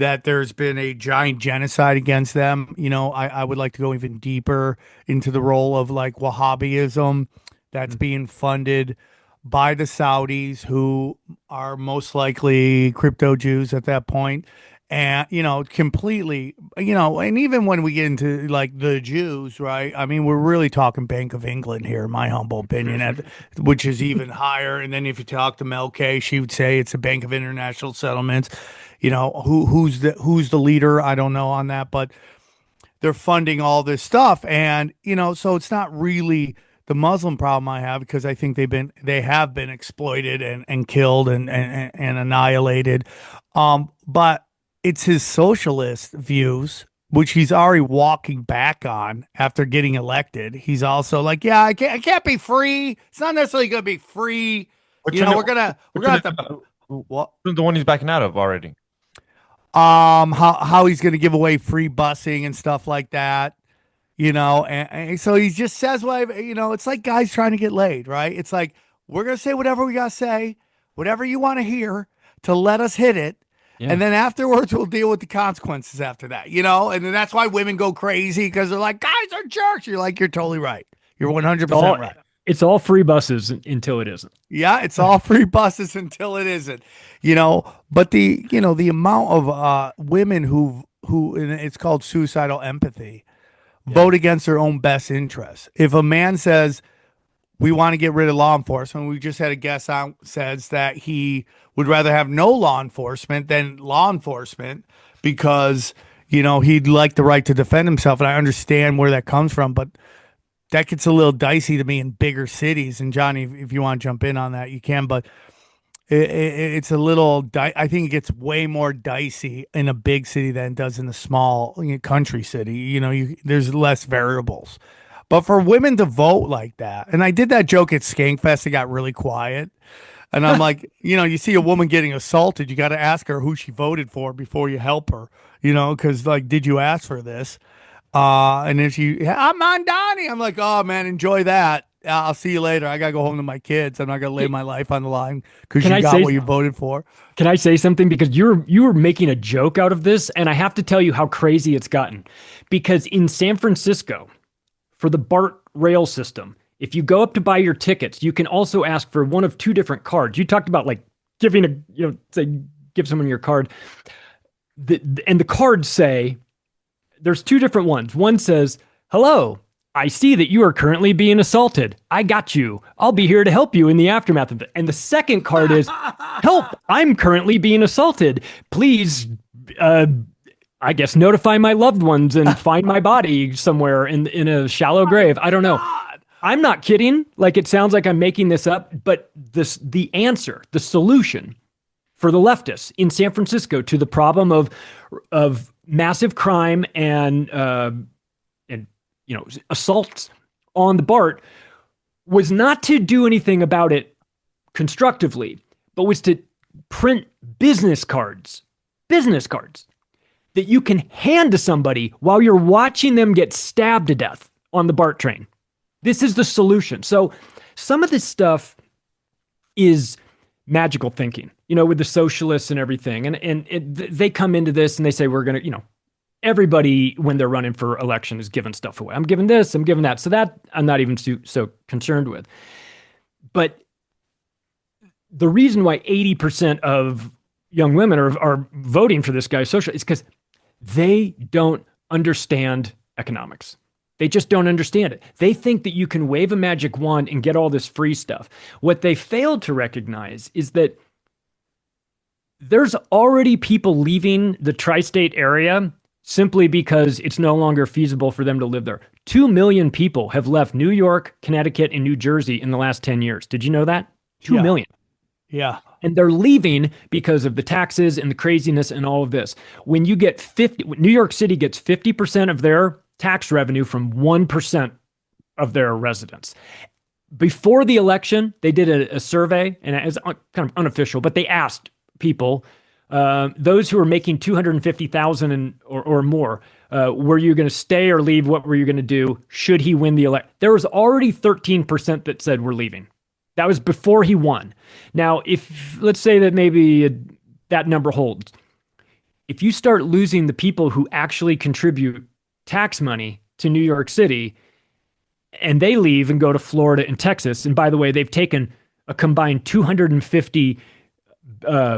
that there's been a giant genocide against them. I would like to go even deeper into the role of like Wahhabism that's being funded by the Saudis, who are most likely crypto Jews at that point. And, completely, and even when we get into like the Jews, right? I mean, we're really talking Bank of England here, in my humble opinion, which is even higher. And then if you talk to Mel K, she would say it's a Bank of International Settlements. Who's the leader? I don't know on that, but they're funding all this stuff. And, so it's not really the Muslim problem I have, because I think they have been exploited and killed and annihilated. But it's his socialist views, which he's already walking back on after getting elected. He's also like, yeah, I can't be free. It's not necessarily going to be free. We're gonna have to. What? The one he's backing out of already. How he's going to give away free busing and stuff like that. And so he just says, well, it's like guys trying to get laid, right? It's like, we're going to say whatever we got to say, whatever you want to hear to let us hit it. Yeah. And then afterwards, we'll deal with the consequences after that, and then that's why women go crazy, because they're like, guys are jerks. You're like, you're totally right. You're 100% right. It's all free buses until it isn't. Yeah, it's all free buses until it isn't, but the amount of women who and it's called suicidal empathy, vote against their own best interests. If a man says, we want to get rid of law enforcement, we just had a guest on says that he would rather have no law enforcement than law enforcement, because, he'd like the right to defend himself. And I understand where that comes from, but that gets a little dicey to me in bigger cities. And Johnny, if you want to jump in on that, you can, but it's a little, I think it gets way more dicey in a big city than it does in a small country city. There's less variables. But for women to vote like that, and I did that joke at Skankfest, it got really quiet. And I'm like, you see a woman getting assaulted, you got to ask her who she voted for before you help her, because like, did you ask for this? And if I'm on Donnie, I'm like, oh man, enjoy that. I'll see you later. I got to go home to my kids. I'm not going to lay my life on the line because you got what you voted for. Can I say something? Because you were making a joke out of this, and I have to tell you how crazy it's gotten. Because in San Francisco, for the BART rail system, if you go up to buy your tickets, you can also ask for one of two different cards. You talked about like giving give someone your card. And the cards say, there's two different ones. One says, hello, I see that you are currently being assaulted. I got you. I'll be here to help you in the aftermath of it. And the second card is, help, I'm currently being assaulted. Please, I guess, notify my loved ones and find my body somewhere in a shallow grave. I don't know. I'm not kidding. Like, it sounds like I'm making this up, but the answer, the solution for the leftists in San Francisco to the problem of massive crime and assaults on the BART was not to do anything about it constructively, but was to print business cards that you can hand to somebody while you're watching them get stabbed to death on the BART train. This is the solution. So some of this stuff is magical thinking, with the socialists and everything. And they come into this and they say, we're going to, everybody, when they're running for election, is giving stuff away. I'm giving this, I'm giving that. So that I'm not even so concerned with. But the reason why 80% of young women are voting for this guy social is because they don't understand economics. They just don't understand it. They think that you can wave a magic wand and get all this free stuff. What they failed to recognize is that there's already people leaving the tri-state area simply because it's no longer feasible for them to live there. 2 million people have left New York, Connecticut, and New Jersey in the last 10 years. Did you know that? 2 million. Yeah. And they're leaving because of the taxes and the craziness and all of this. When you get New York City gets 50% of their tax revenue from 1% of their residents. Before the election, they did a survey, and it's kind of unofficial, but they asked people, those who are making $250,000 or more, were you going to stay or leave? What were you going to do? Should he win the election? There was already 13% that said we're leaving. That was before he won. Now, if let's say that maybe that number holds, If you start losing the people who actually contribute tax money to New York City and they leave and go to Florida and Texas, and by the way, they've taken a combined $250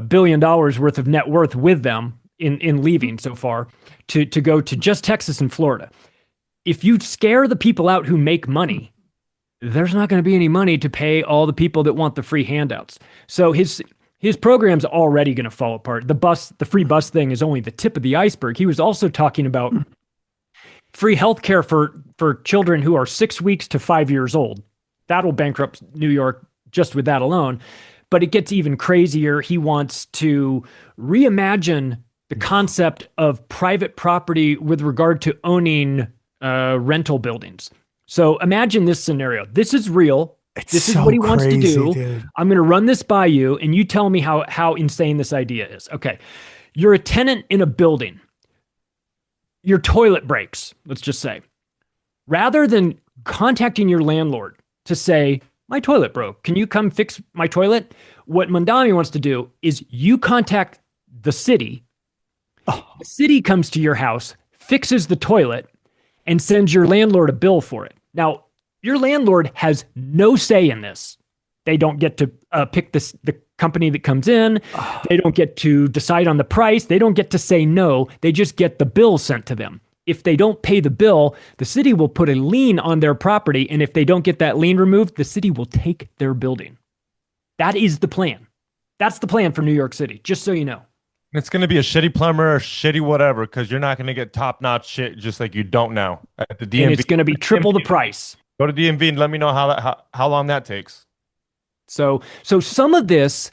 billion worth of net worth with them in leaving so far to go to just Texas and Florida. If you scare the people out who make money, there's not going to be any money to pay all the people that want the free handouts. So his program's already going to fall apart. The free bus thing is only the tip of the iceberg. He was also talking about free healthcare for children who are 6 weeks to 5 years old. That'll bankrupt New York just with that alone. But it gets even crazier. He wants to reimagine the concept of private property with regard to owning rental buildings. So imagine this scenario. This is real. This is what he wants to do. Dude. I'm going to run this by you, and you tell me how insane this idea is. Okay. You're a tenant in a building. Your toilet breaks, let's just say. Rather than contacting your landlord to say, my toilet broke, can you come fix my toilet? What Mandami wants to do is you contact the city. Oh. The city comes to your house, fixes the toilet, and sends your landlord a bill for it. Now, your landlord has no say in this. They don't get to pick the company that comes in. They don't get to decide on the price. They don't get to say no. They just get the bill sent to them. If they don't pay the bill, the city will put a lien on their property. And if they don't get that lien removed, the city will take their building. That is the plan. That's the plan for New York City, just so you know. It's going to be a shitty plumber, a shitty whatever, because you're not going to get top-notch shit just like you don't now at the DMV. And it's going to be triple the price. Go to DMV and let me know how long that takes. So some of this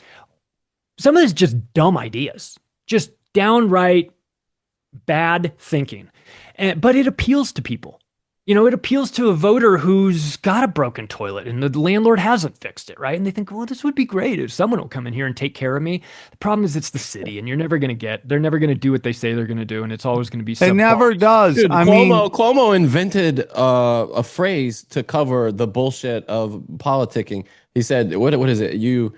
is just dumb ideas, just downright bad thinking. But it appeals to people. You know, it appeals to a voter who's got a broken toilet and the landlord hasn't fixed it, right? And they think, well, this would be great if someone will come in here and take care of me. The problem is it's the city, and they're never going to do what they say they're going to do, and it's always going to be It never does. Dude, I mean, Cuomo invented a phrase to cover the bullshit of politicking. He said, what is it? You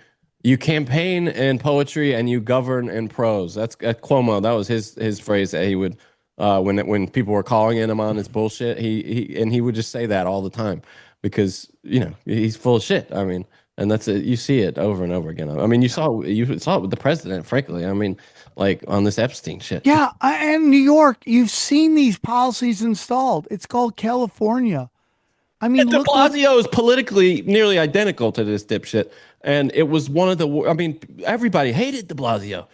campaign in poetry and you govern in prose. That's Cuomo. That was his phrase that he would when people were calling in him on his bullshit, he would just say that all the time because he's full of shit. I mean, and that's it. You see it over and over again. I mean, you saw it with the president. Frankly, I mean, like on this Epstein shit. Yeah, and New York, you've seen these policies installed. It's called California. I mean, De Blasio is politically nearly identical to this dipshit, and it was one of the. I mean, everybody hated De Blasio.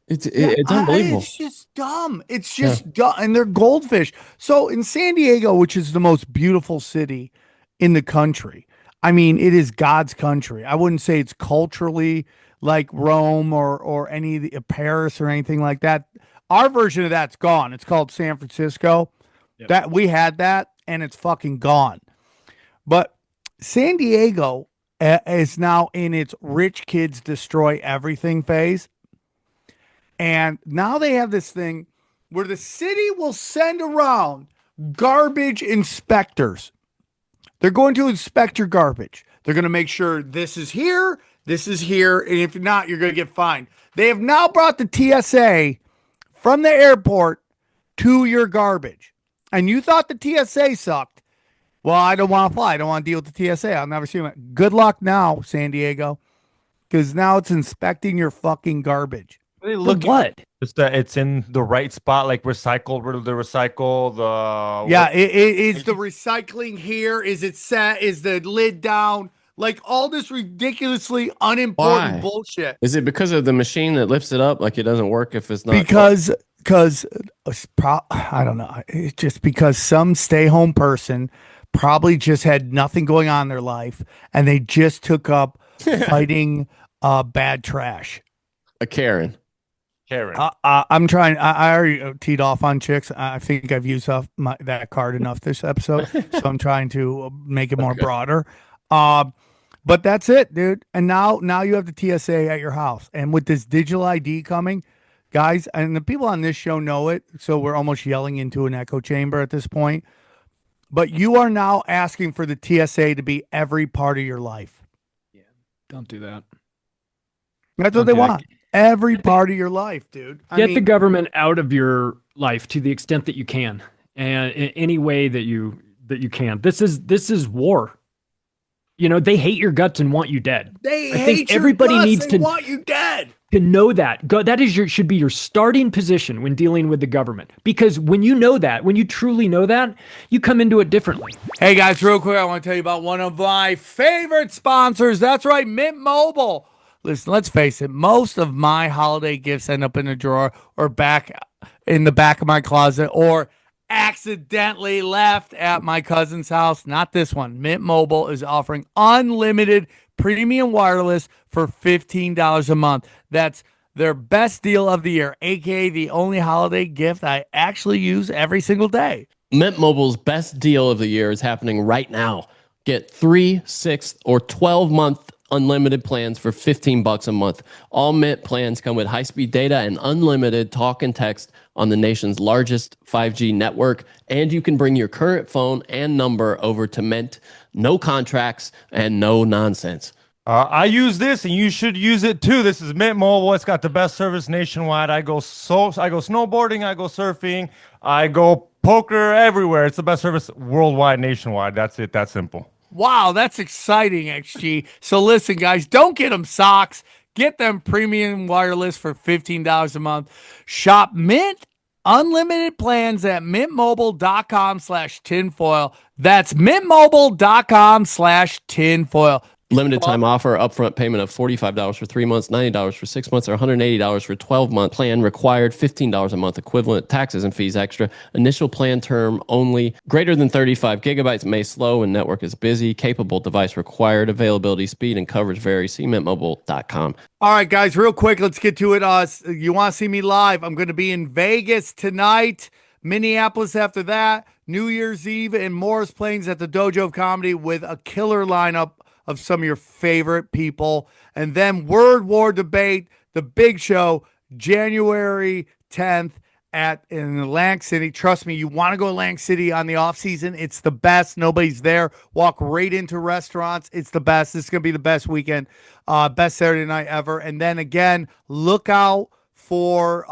It's unbelievable. It's just dumb. It's just dumb. And they're goldfish. So in San Diego, which is the most beautiful city in the country, I mean, it is God's country. I wouldn't say it's culturally like Rome or any of the Paris or anything like that. Our version of that's gone. It's called San Francisco. Yep. That we had that, and it's fucking gone. But San Diego is now in its rich kids destroy everything phase. And now they have this thing where the city will send around garbage inspectors. They're going to inspect your garbage. They're going to make sure this is here, and if not, you're going to get fined. They have now brought the TSA from the airport to your garbage. And you thought the TSA sucked. Well, I don't want to fly. I don't want to deal with the TSA. I'll never see them. Good luck now, San Diego, because now it's inspecting your fucking garbage. Look what? Just that it's in the right spot, like recycle, the recycle, is the recycling here? Is it set? Is the lid down? Like all this ridiculously unimportant bullshit. Is it because of the machine that lifts it up? Like it doesn't work if it's not. Because I don't know. It's just because some stay-home person probably just had nothing going on in their life, and they just took up fighting bad trash. A Karen. I'm trying. I already teed off on chicks. I think I've used up that card enough this episode, so I'm trying to make it more broader. But that's it, dude. And now you have the TSA at your house, and with this digital ID coming, guys, and the people on this show know it, so we're almost yelling into an echo chamber at this point. But you are now asking for the TSA to be every part of your life. Yeah, don't do that. That's what they want. every part of your life, dude. Get the government out of your life to the extent that you can, and in any way that you can. This is war. You know, they hate your guts and want you dead. They I hate think your everybody guts. needs They to want you dead. To know that. That is should be your starting position when dealing with the government. Because when you know that, when you truly know that, you come into it differently. Hey guys, real quick, I want to tell you about one of my favorite sponsors. That's right, Mint Mobile. Listen, let's face it, most of my holiday gifts end up in a drawer or back in the back of my closet or accidentally left at my cousin's house. Not this one. Mint Mobile is offering unlimited premium wireless for $15 a month. That's their best deal of the year, aka the only holiday gift I actually use every single day. Mint Mobile's best deal of the year is happening right now. Get 3, 6, or 12-month unlimited plans for $15 a month. All Mint plans come with high-speed data and unlimited talk and text on the nation's largest 5G network. And you can bring your current phone and number over to Mint. No contracts and no nonsense. I use this, and you should use it too. This is Mint Mobile. It's got the best service nationwide. I go snowboarding, I go surfing, I go poker everywhere. It's the best service worldwide, nationwide. That's it. That's simple. Wow, that's exciting, XG. So listen, guys, don't get them socks. Get them premium wireless for $15 a month. Shop Mint unlimited plans at mintmobile.com/tinfoil. That's mintmobile.com/tinfoil. Limited time offer, upfront payment of $45 for 3 months, $90 for 6 months, or $180 for 12-month plan required, $15 a month equivalent, taxes and fees extra. Initial plan term only. Greater than 35 gigabytes may slow when network is busy. Capable device required. Availability, speed, and coverage vary. See mintmobile.com. All right, guys, real quick, let's get to it. You want to see me live? I'm going to be in Vegas tonight, Minneapolis after that, New Year's Eve in Morris Plains at the Dojo of Comedy with a killer lineup of some of your favorite people. And then Word War Debate, the big show, January 10th in Atlantic City. Trust me, you want to go to Atlantic City on the off season. It's the best. Nobody's there. Walk right into restaurants. It's the best. This is going to be the best weekend, best Saturday night ever. And then again, look out for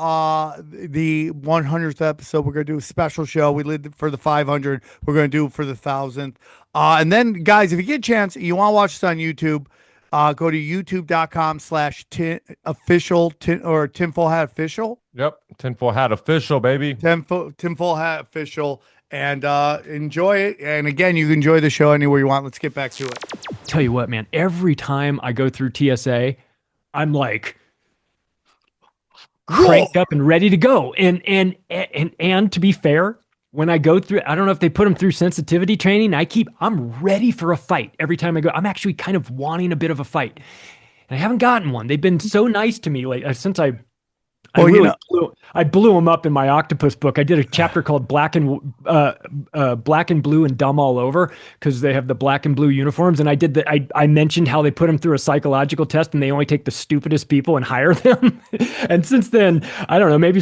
the 100th episode. We're going to do a special show. We did for the 500. We're going to do it for the 1,000th. And then, guys, if you get a chance, you want to watch this on YouTube, go to youtube.com/official or Tinfoil Hat Official. Yep. Tinfoil Hat Official, baby. Tinfoil Hat Official. And enjoy it. And again, you can enjoy the show anywhere you want. Let's get back to it. Tell you what, man, every time I go through TSA, I'm like cranked up and ready to go. And to be fair, when I go through, I don't know if they put them through sensitivity training. I'm ready for a fight every time I go. I'm actually kind of wanting a bit of a fight. And I haven't gotten one. They've been so nice to me since I blew them up in my octopus book. I did a chapter called Black and Blue and Dumb All Over because they have the black and blue uniforms. And I mentioned how they put them through a psychological test and they only take the stupidest people and hire them. And since then, I don't know, maybe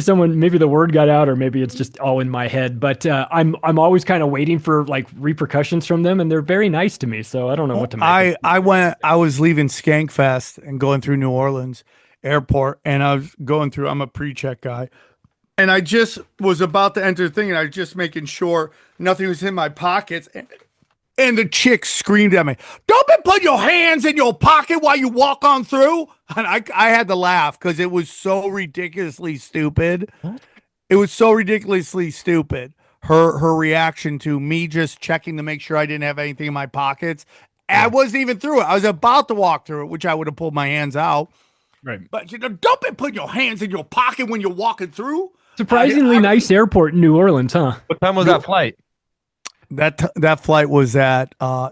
the word got out or maybe it's just all in my head. But I'm always kind of waiting for like repercussions from them, and they're very nice to me. So I don't know what to make. I was leaving Skankfest and going through New Orleans airport, and I was going through, I'm a pre-check guy, and I just was about to enter the thing, and I was just making sure nothing was in my pockets, and the chick screamed at me, "Don't be putting your hands in your pocket while you walk on through." And I had to laugh because it was so ridiculously stupid. What? It was so ridiculously stupid. Her reaction to me just checking to make sure I didn't have anything in my pockets. Yeah. I wasn't even through it. I was about to walk through it, which I would have pulled my hands out. Right. But don't be putting your hands in your pocket when you're walking through. Surprisingly nice airport in New Orleans, huh? What time was that flight? That flight was at I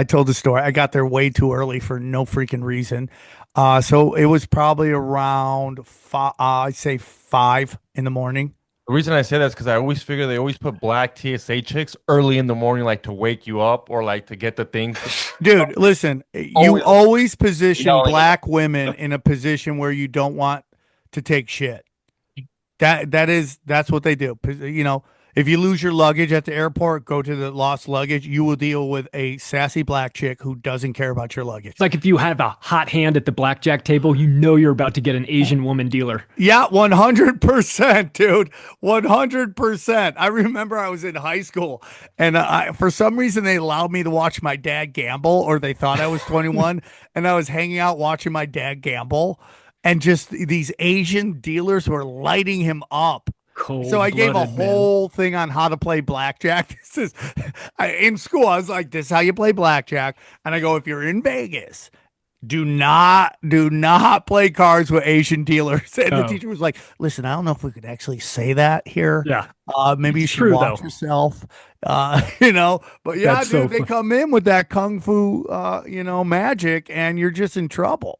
told the story. I got there way too early for no freaking reason. So it was probably around I'd say 5 in the morning. The reason I say that is because I always figure they always put black TSA chicks early in the morning, like to wake you up or like to get the things. Dude, listen, you always position black women in a position where you don't want to take shit. That's what they do. You know, If you lose your luggage at the airport, go to the lost luggage. You will deal with a sassy black chick who doesn't care about your luggage. It's like if you have a hot hand at the blackjack table, you know you're about to get an Asian woman dealer. Yeah, 100%, dude. 100%. I remember I was in high school and for some reason they allowed me to watch my dad gamble, or they thought I was 21, and I was hanging out watching my dad gamble, and just these Asian dealers were lighting him up. So I gave a whole thing on how to play blackjack. This is in school. I was like, "This is how you play blackjack." And I go, "If you're in Vegas, do not play cards with Asian dealers." And the teacher was like, "Listen, I don't know if we could actually say that here. Yeah, maybe you should watch yourself." But yeah, that's dude, they come in with that kung fu, magic, and you're just in trouble.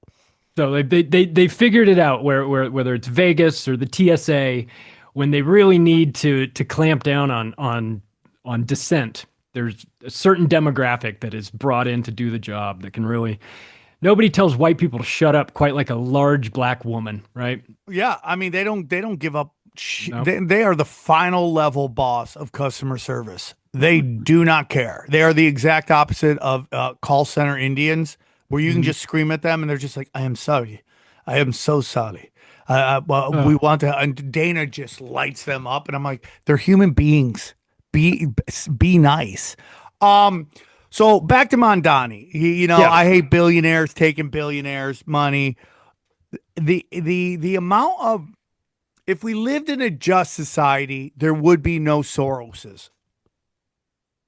So they figured it out whether it's Vegas or the TSA. When they really need to clamp down on dissent, there's a certain demographic that is brought in to do the job that can really. Nobody tells white people to shut up quite like a large black woman, right? Yeah, I mean they don't give up. No. They are the final level boss of customer service. They do not care. They are the exact opposite of call center Indians, where you can just scream at them and they're just like, "I am sorry, I am so sorry. We want to," and Dana just lights them up, and I'm like, they're human beings. Be nice. So back to Mondani. I hate billionaires taking billionaires' money. The amount of, if we lived in a just society, there would be no Soroses.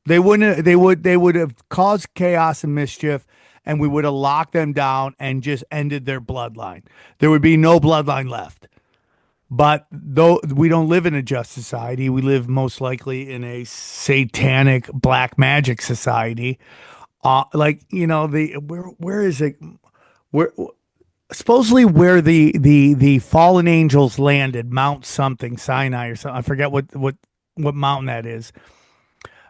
They would have caused chaos and mischief, and we would have locked them down and just ended their bloodline. There would be no bloodline left. But though we don't live in a just society, we live most likely in a satanic black magic society. Where is it? Where supposedly where the fallen angels landed, Mount something, Sinai or something. I forget what mountain that is.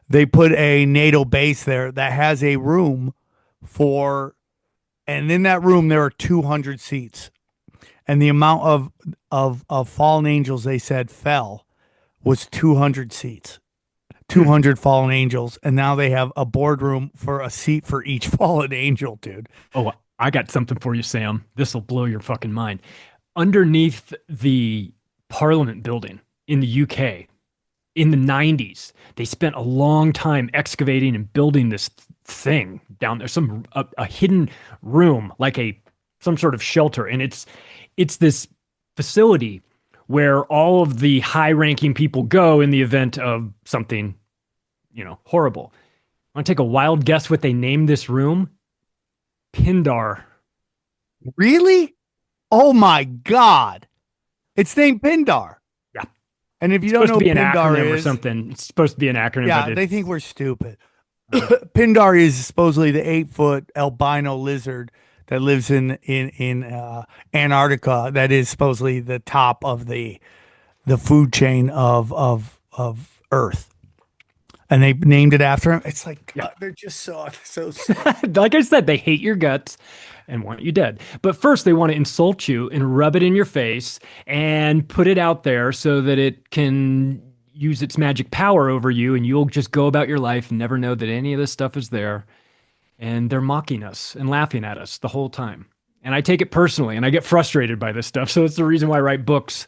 They put a NATO base there that has a room and in that room there are 200 seats, and the amount of fallen angels they said fell was 200 seats, 200 fallen angels, and now they have a boardroom for a seat for each fallen angel, dude. Oh, I got something for you, Sam. This will blow your fucking mind. Underneath the Parliament building in the UK, in the 90s, they spent a long time excavating and building this thing down there, a hidden room, like some sort of shelter. And it's this facility where all of the high-ranking people go in the event of something, horrible. Want to take a wild guess what they named this room? Pindar. Really? Oh my God. It's named Pindar. Yeah. And if you don't know what Pindar is, or something, it's supposed to be an acronym. Yeah, they think we're stupid. Pindar is supposedly the 8-foot albino lizard that lives in Antarctica. That is supposedly the top of the food chain of Earth, and they named it after him. It's like, God, they're just so like I said, they hate your guts and want you dead. But first, they want to insult you and rub it in your face and put it out there so that it can use its magic power over you, and you'll just go about your life and never know that any of this stuff is there. And they're mocking us and laughing at us the whole time. And I take it personally, and I get frustrated by this stuff. So it's the reason why I write books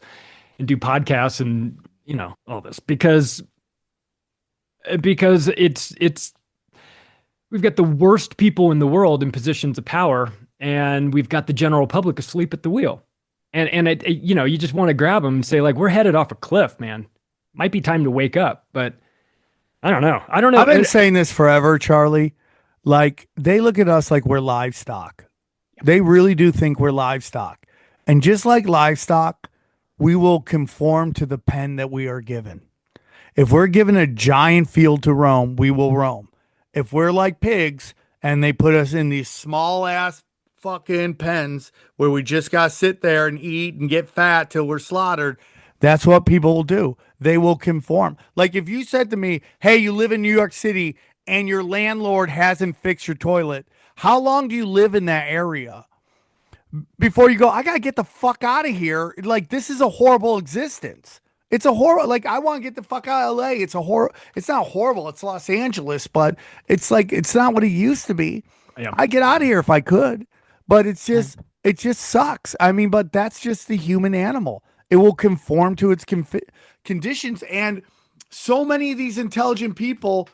and do podcasts and, all this, because it's we've got the worst people in the world in positions of power, and we've got the general public asleep at the wheel. And you just want to grab them and say, like, we're headed off a cliff, man. Might be time to wake up, but I don't know. I've been saying this forever, Charlie. Like, they look at us like we're livestock. They really do think we're livestock. And just like livestock, we will conform to the pen that we are given. If we're given a giant field to roam, we will roam. If we're like pigs and they put us in these small ass fucking pens where we just got to sit there and eat and get fat till we're slaughtered, that's what people will do. They will conform. Like if you said to me, hey, you live in New York City and your landlord hasn't fixed your toilet, how long do you live in that area before you go, I got to get the fuck out of here? Like, this is a horrible existence. It's a horror. Like, I want to get the fuck out of LA. It's a horror. It's not horrible. It's Los Angeles, but it's like, it's not what it used to be. Yeah. I get out of here if I could, but it just sucks. I mean, but that's just the human animal. It will conform to its conditions. And so many of these intelligent people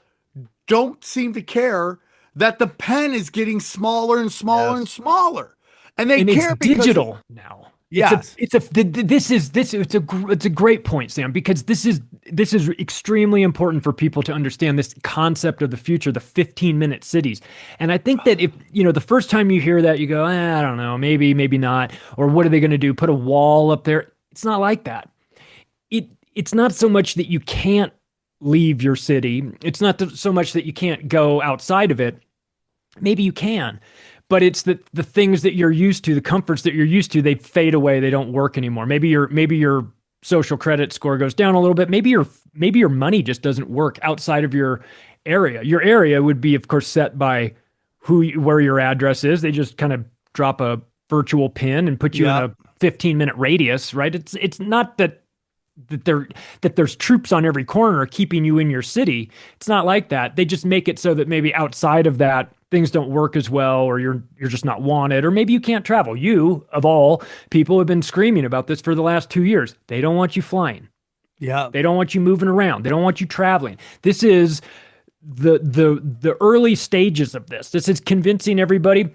don't seem to care that the pen is getting smaller and smaller and smaller. And they care it's because digital now. Yes. It's a great point, Sam, because this is extremely important for people to understand this concept of the future, the 15-minute cities. And I think that if, the first time you hear that, you go, I don't know, maybe not. Or what are they going to do? Put a wall up there? It's not like that. It's not so much that you can't leave your city. It's not so much that you can't go outside of it. Maybe you can. But it's the things that you're used to, the comforts that you're used to, they fade away. They don't work anymore. Maybe your social credit score goes down a little bit. Maybe your money just doesn't work outside of your area. Your area would be, of course, set by where your address is. They just kind of drop a virtual pin and put you in a 15-minute radius, right? It's not that there's troops on every corner keeping you in your city. It's not like that. They just make it so that maybe outside of that, things don't work as well, or you're just not wanted, or maybe you can't travel. You, of all people, have been screaming about this for the last 2 years. They don't want you flying. Yeah. They don't want you moving around. They don't want you traveling. This is the early stages of this. This is convincing everybody.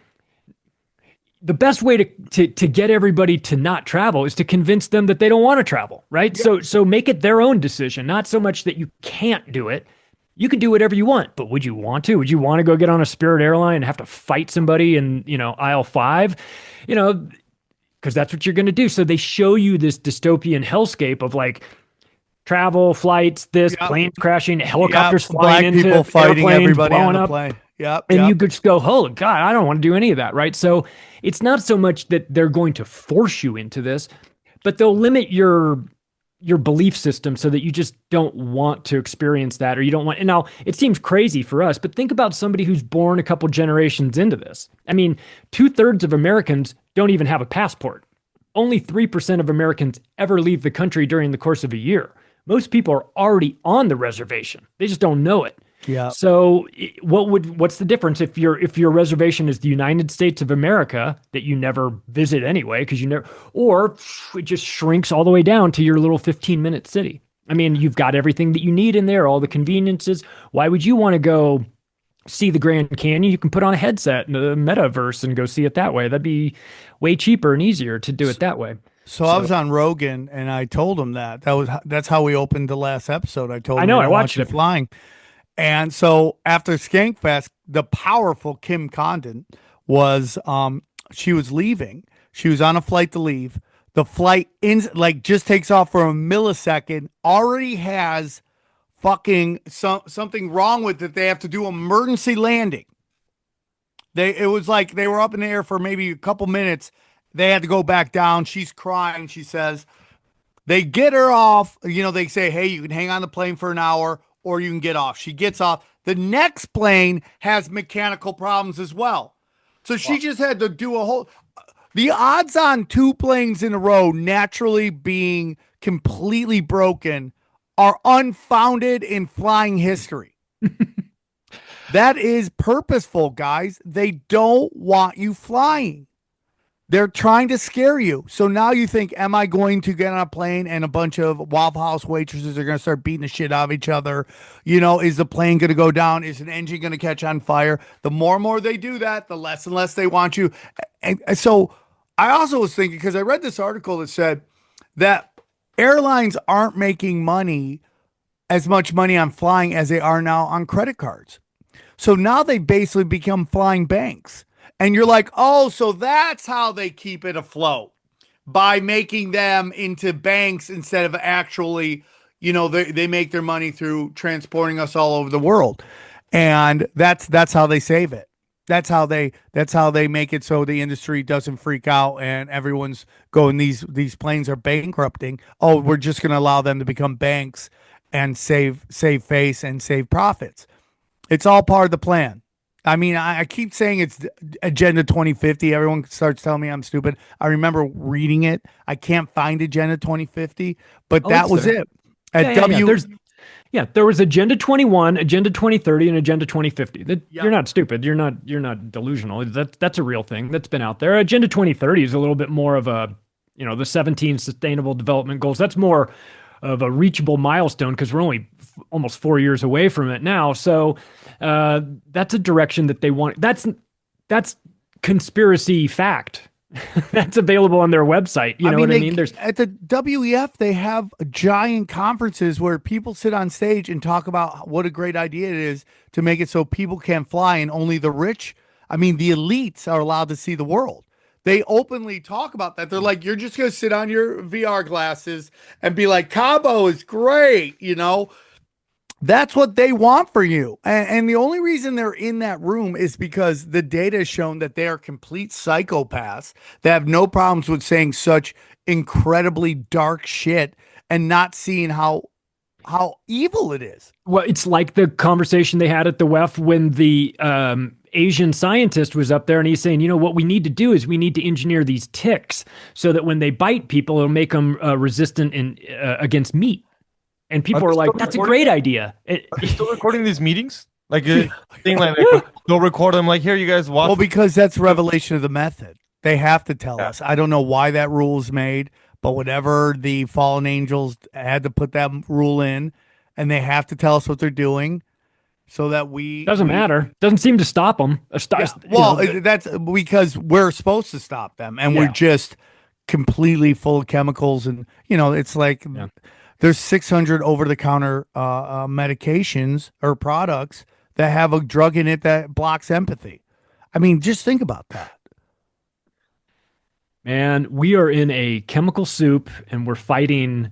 The best way to get everybody to not travel is to convince them that they don't want to travel, right? Yeah. So make it their own decision, not so much that you can't do it. You can do whatever you want, but would you want to? Would you want to go get on a Spirit airline and have to fight somebody in, aisle 5? Because that's what you're going to do. So they show you this dystopian hellscape of like travel, flights, planes crashing, helicopters flying into people fighting everybody blowing on the up. plane. Yep. And you could just go, oh, God, I don't want to do any of that, right? So it's not so much that they're going to force you into this, but they'll limit your belief system so that you just don't want to experience that, or you don't want. And now it seems crazy for us, but think about somebody who's born a couple generations into this. I mean, 2/3 of Americans don't even have a passport. Only 3% of Americans ever leave the country during the course of a year. Most people are already on the reservation. They just don't know it. Yeah. So what's the difference if your reservation is the United States of America that you never visit anyway, because or it just shrinks all the way down to your little 15-minute city. I mean, you've got everything that you need in there, all the conveniences. Why would you want to go see the Grand Canyon? You can put on a headset in the metaverse and go see it that way. That'd be way cheaper and easier to do it that way. So I was on Rogan and I told him that's how we opened the last episode. I told him I watched it flying. And so after Skankfest, the powerful Kim Condon was she was leaving. She was on a flight to leave. The flight just takes off for a millisecond, already has fucking something wrong with it. They have to do emergency landing. It was like they were up in the air for maybe a couple minutes. They had to go back down. She's crying. She says, they get her off. They say, hey, you can hang on the plane for an hour or you can get off. She gets off. The next plane has mechanical problems as well. So she just had to do the odds on 2 planes in a row naturally being completely broken are unfounded in flying history. That is purposeful, guys. They don't want you flying. They're trying to scare you. So now you think, am I going to get on a plane and a bunch of Waffle House waitresses are going to start beating the shit out of each other? Is the plane going to go down? Is an engine going to catch on fire? The more and more they do that, the less and less they want you. And so I also was thinking, because I read this article that said that airlines aren't making as much money on flying as they are now on credit cards. So now they basically become flying banks. And you're like, oh, so that's how they keep it afloat, by making them into banks instead of actually, they make their money through transporting us all over the world. And that's how they save it. That's how they make it so the industry doesn't freak out and everyone's going, these planes are bankrupting. Oh, we're just going to allow them to become banks and save face and save profits. It's all part of the plan. I mean, I keep saying it's Agenda 2050. Everyone starts telling me I'm stupid. I remember reading it. I can't find Agenda 2050, but Oh, that it's was there. it. At Yeah. W, There was Agenda 21, Agenda 2030, and Agenda 2050. yeah. You're not stupid. You're not delusional. That's a real thing that's been out there. Agenda 2030 is a little bit more of a, the 17 Sustainable Development Goals. That's more of a reachable milestone because we're only almost 4 years away from it now. So that's a direction that they want. That's conspiracy fact. That's available on their website. You know what I mean? There's at the WEF, they have giant conferences where people sit on stage and talk about what a great idea it is to make it so people can't fly and only the rich, I mean, the elites are allowed to see the world. They openly talk about that. They're like, you're just going to sit on your VR glasses and be like, Cabo is great, That's what they want for you. And the only reason they're in that room is because the data has shown that they are complete psychopaths that have no problems with saying such incredibly dark shit and not seeing how evil it is. Well, it's like the conversation they had at the WEF when the Asian scientist was up there and he's saying, what we need to do is we need to engineer these ticks so that when they bite people, it'll make them resistant against meat. And people are like, that's a great idea. Are they still recording these meetings? Like, thing like they'll record them like, here, you guys watch. Well, because that's revelation of the method. They have to tell us. I don't know why that rule is made, but whatever, the fallen angels had to put that rule in, and they have to tell us what they're doing so that doesn't matter. Doesn't seem to stop them. That's because we're supposed to stop them, and we're just completely full of chemicals, and it's like there's 600 over-the-counter medications or products that have a drug in it that blocks empathy. I mean, just think about that. Man, we are in a chemical soup and we're fighting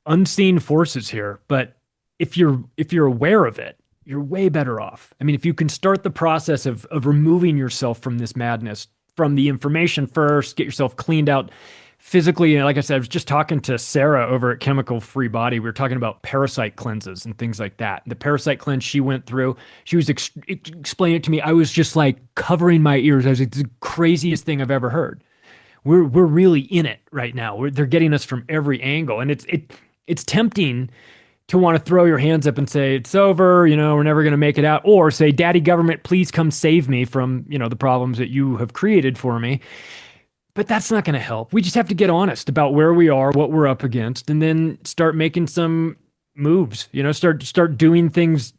unseen forces here. But if you're aware of it, you're way better off. I mean, if you can start the process of removing yourself from this madness, from the information first, get yourself cleaned out physically. And like I said, I was just talking to Sarah over at Chemical Free Body. We were talking about parasite cleanses and things like that. The parasite cleanse she went through, she was explaining it to me. I was just like covering my ears. I was like, the craziest thing I've ever heard. We're really in it right now. They're getting us from every angle, and it's tempting to want to throw your hands up and say it's over. We're never going to make it out, or say, "Daddy government, please come save me from the problems that you have created for me." But that's not going to help. We just have to get honest about where we are, what we're up against, and then start making some moves. Start doing things.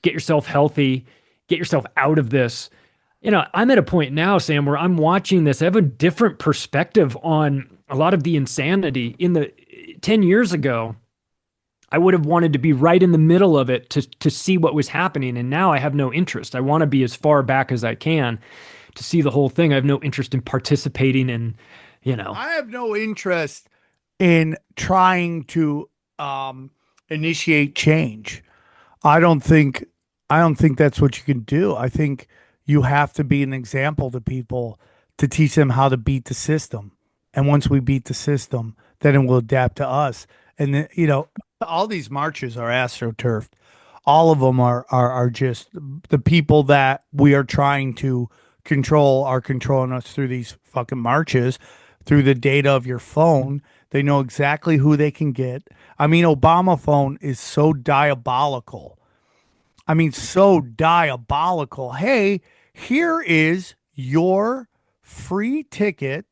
Get yourself healthy. Get yourself out of this. I'm at a point now, Sam, where I'm watching this. I have a different perspective on a lot of the insanity. 10 years ago, I would have wanted to be right in the middle of it to see what was happening. And now I have no interest. I want to be as far back as I can to see the whole thing. I have no interest in participating in, I have no interest in trying to initiate change. I don't think that's what you can do. I think you have to be an example to people to teach them how to beat the system. And once we beat the system, then it will adapt to us. And then, all these marches are astroturfed. All of them are just the people that we are trying to control are controlling us through these fucking marches, through the data of your phone. They know exactly who they can get. I mean, Obama phone is so diabolical. So diabolical. Hey, here is your free ticket.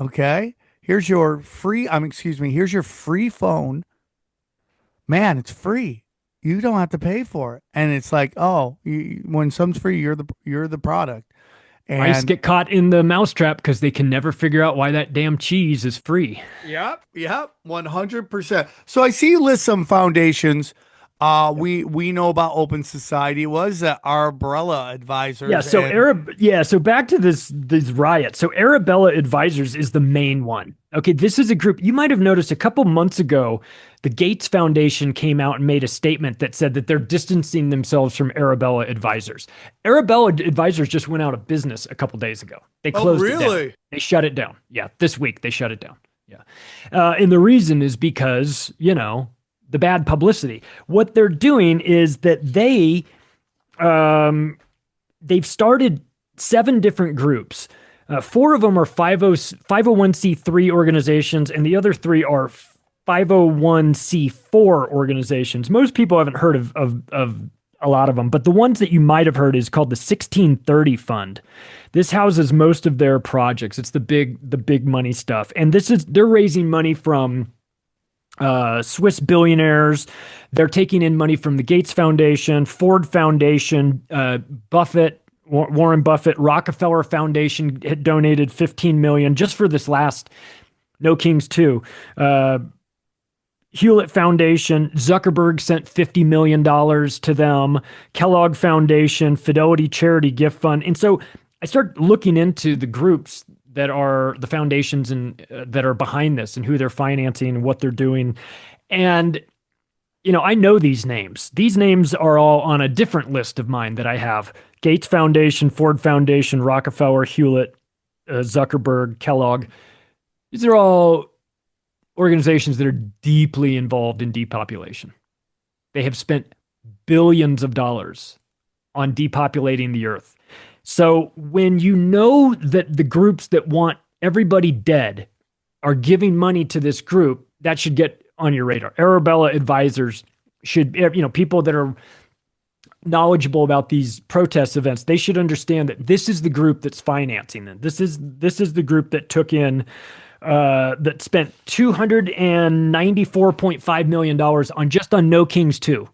Okay. Here's your free phone. Man, it's free. You don't have to pay for it. And it's like, when something's free, you're the product. And mice get caught in the mousetrap because they can never figure out why that damn cheese is free. Yep, 100%. So I see you list some foundations. We know about Open Society. It was Arabella Advisors. Yeah. So So back to these riots. So Arabella Advisors is the main one. Okay. This is a group you might have noticed a couple months ago. The Gates Foundation came out and made a statement that said that they're distancing themselves from Arabella Advisors. Arabella Advisors just went out of business a couple days ago. They closed it down. They shut it down. Yeah. This week they shut it down. Yeah. And the reason is because, the bad publicity. What they're doing is that they they've started 7 different groups. 4 of them are 501c3 organizations, and the other 3 are 501c4 organizations. Most people haven't heard of a lot of them, but the ones that you might have heard is called the 1630 Fund. This houses most of their projects. It's the big money stuff, and they're raising money from Swiss billionaires. They're taking in money from the Gates Foundation, Ford Foundation, Warren Buffett, Rockefeller Foundation had donated $15 million just for this last No Kings 2. Hewlett Foundation, Zuckerberg sent $50 million to them, Kellogg Foundation, Fidelity Charity Gift Fund. And so I started looking into the groups that are the foundations and that are behind this and who they're financing and what they're doing. And, I know these names. These names are all on a different list of mine that I have. Gates Foundation, Ford Foundation, Rockefeller, Hewlett, Zuckerberg, Kellogg. These are all organizations that are deeply involved in depopulation. They have spent billions of dollars on depopulating the earth. So when you know that the groups that want everybody dead are giving money to this group, that should get on your radar. Arabella advisors should, people that are knowledgeable about these protest events, they should understand that this is the group that's financing them. This is the group that took in that spent $294.5 million on No Kings 2.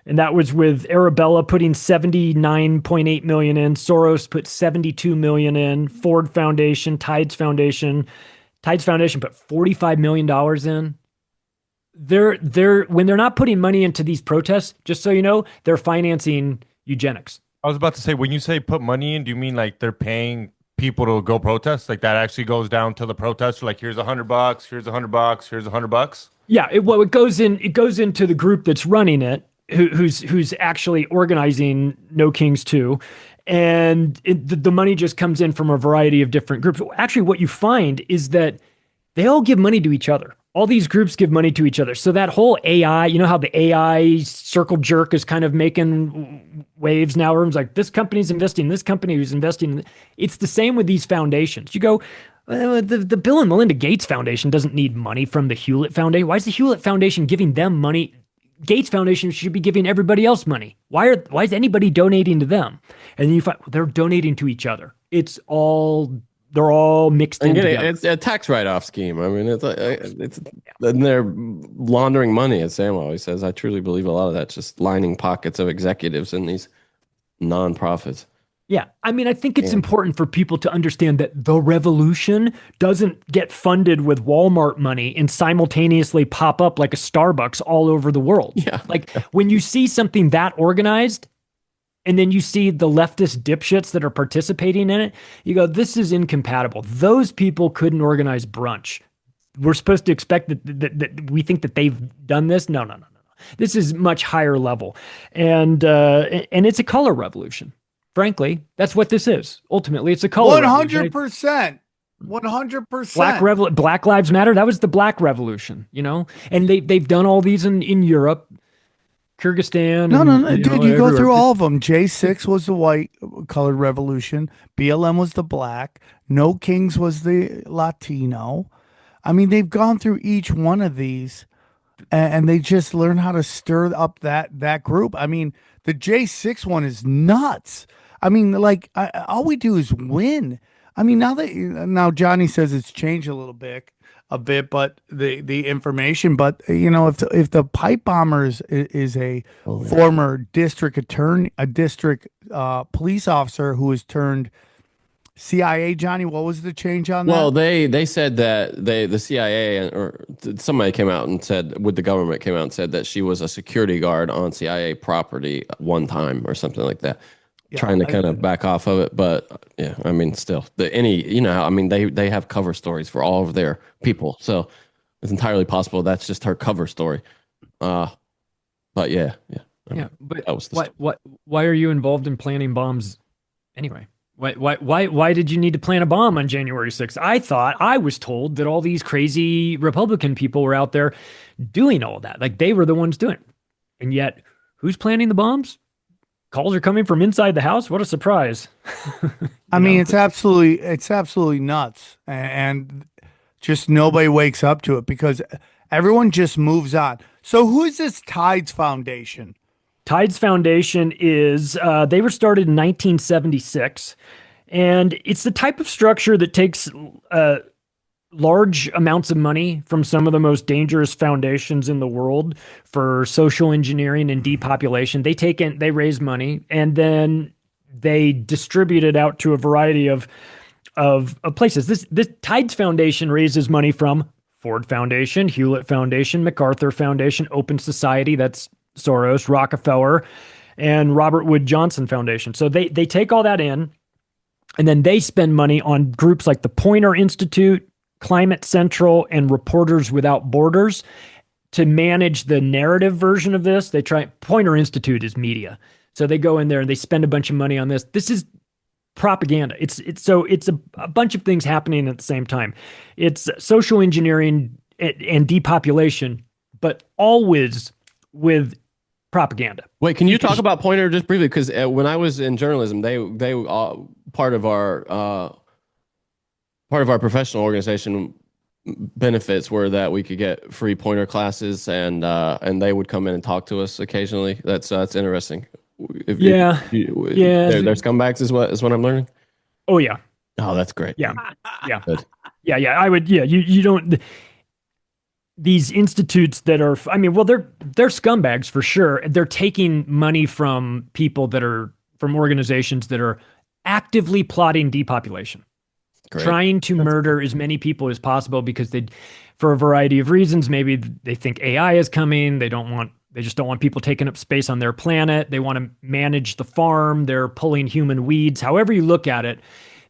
And that was with Arabella putting $79.8 million in, Soros put $72 million in, Ford Foundation, Tides Foundation put $45 million in. When they're not putting money into these protests, just so you know, they're financing eugenics. I was about to say, when you say put money in, do you mean like they're paying people to go protest? Like that actually goes down to the protester? Like here's $100, here's $100, here's $100? Yeah, it goes into the group that's running it, who's actually organizing No Kings 2. And the money just comes in from a variety of different groups. Actually, what you find is that they all give money to each other. All these groups give money to each other. So that whole AI, how the AI circle jerk is kind of making waves now. Everyone's like, this company's investing, this company is investing. It's the same with these foundations. You go, the Bill and Melinda Gates Foundation doesn't need money from the Hewlett Foundation. Why is the Hewlett Foundation giving them money? Gates Foundation should be giving everybody else money. Why is anybody donating to them? And then you find they're donating to each other. They're all mixed in together. It's a tax write-off scheme. I mean, it's and they're laundering money, as Sam always says. I truly believe a lot of that's just lining pockets of executives in these nonprofits. Yeah, I mean, I think it's important for people to understand that the revolution doesn't get funded with Walmart money and simultaneously pop up like a Starbucks all over the world. Yeah. Like when you see something that organized, and then you see the leftist dipshits that are participating in it, you go, this is incompatible. Those people couldn't organize brunch. We're supposed to expect that we think that they've done this? No. This is much higher level. And it's a color revolution. Frankly, that's what this is. Ultimately, it's a color 100%. 100%. Black Lives Matter. That was the Black Revolution, and they've done all these in Europe. Kyrgyzstan. No, dude, you go through all of them. J6 was the white colored revolution. BLM was the black. No Kings was the Latino. I mean, they've gone through each one of these, and they just learn how to stir up that group. I mean, the J6 one is nuts. I mean, like, all we do is win. I mean, now Johnny says it's changed a bit, but the information, but if the pipe bomber is a former district attorney, a district police officer who has turned CIA, Johnny, what was the change on that? Well, they said that the CIA or somebody came out and said, with the government came out and said that she was a security guard on CIA property one time or something like that. Yeah, trying to kind of back off of it, but yeah, I mean, still, they have cover stories for all of their people, so it's entirely possible that's just her cover story. But yeah. But that was why are you involved in planting bombs anyway? Why did you need to plant a bomb on January 6th? I was told that all these crazy Republican people were out there doing all that, like they were the ones doing it, and yet who's planting the bombs? calls are coming from inside the house. What a surprise. I mean, it's absolutely nuts. And just nobody wakes up to it because everyone just moves on. So who is this Tides Foundation? Tides Foundation is, they were started in 1976, and it's the type of structure that takes large amounts of money from some of the most dangerous foundations in the world for social engineering and depopulation. They raise money, and then they distribute it out to a variety of places. This Tides Foundation raises money from Ford Foundation, Hewlett Foundation, MacArthur Foundation, Open Society, that's Soros, Rockefeller, and Robert Wood Johnson Foundation. So they take all that in, and then they spend money on groups like the Poynter Institute, Climate Central, and Reporters Without Borders to manage the narrative version of this. Poynter Institute is media. So they go in there and they spend a bunch of money on this. This is propaganda. It's a bunch of things happening at the same time. It's social engineering and depopulation, but always with propaganda. Wait, can you talk about Poynter just briefly? Because when I was in journalism, they part of our professional organization benefits were that we could get free Poynter classes, and they would come in and talk to us occasionally. That's interesting. They're scumbags is what I'm learning. Oh yeah. Oh, that's great. Yeah. Good. Yeah. I would. Yeah. You don't. These institutes that are, I mean, well, they're scumbags for sure. They're taking money from people from organizations that are actively plotting depopulation, trying to murder as many people as possible because for a variety of reasons, maybe they think AI is coming. They just don't want people taking up space on their planet. They want to manage the farm. They're pulling human weeds. However you look at it,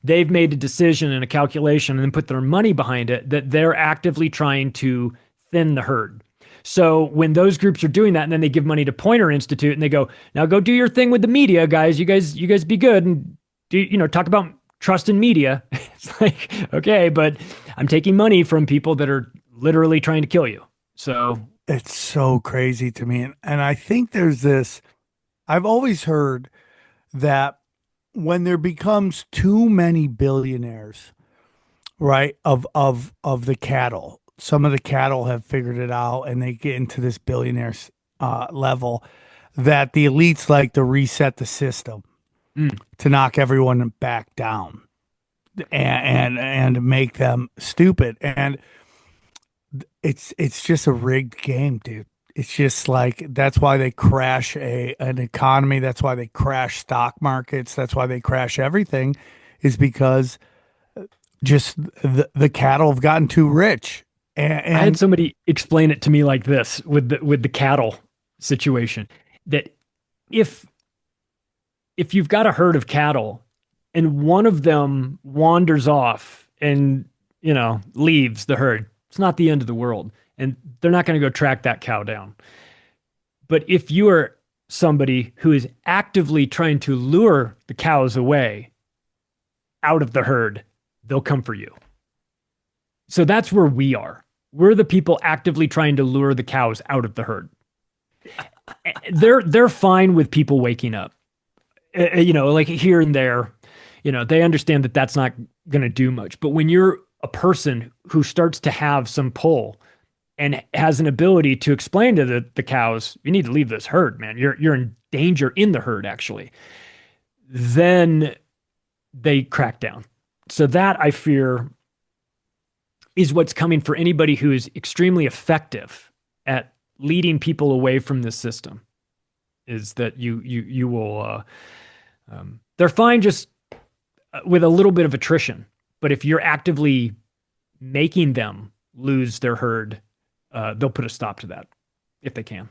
they've made a decision and a calculation and then put their money behind it that they're actively trying to thin the herd. So when those groups are doing that, and then they give money to Poynter Institute and they go, now go do your thing with the media, guys. You guys be good and talk about trust in media. It's like, okay, but I'm taking money from people that are literally trying to kill you. So it's so crazy to me. And I think I've always heard that when there becomes too many billionaires, right, of the cattle, some of the cattle have figured it out and they get into this billionaire level, that the elites like to reset the system to knock everyone back down and make them stupid. And it's just a rigged game, dude. It's just like, that's why they crash an economy. That's why they crash stock markets. That's why they crash everything, is because just the cattle have gotten too rich. And I had somebody explain it to me like this with the cattle situation, that if you've got a herd of cattle and one of them wanders off and leaves the herd, it's not the end of the world, and they're not going to go track that cow down. But if you are somebody who is actively trying to lure the cows away out of the herd, they'll come for you. So that's where we are. We're the people actively trying to lure the cows out of the herd. They're fine with people waking up, like here and there. They understand that that's not going to do much. But when you're a person who starts to have some pull and has an ability to explain to the cows, you need to leave this herd, man. You're in danger in the herd, actually. Then they crack down. So that, I fear, is what's coming for anybody who is extremely effective at leading people away from this system, is that you will, they're fine just with a little bit of attrition. But if you're actively making them lose their herd, they'll put a stop to that if they can.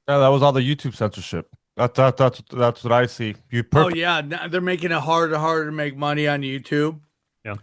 Yeah, that was all the YouTube censorship. That's what I see. They're making it harder and harder to make money on YouTube. Yeah.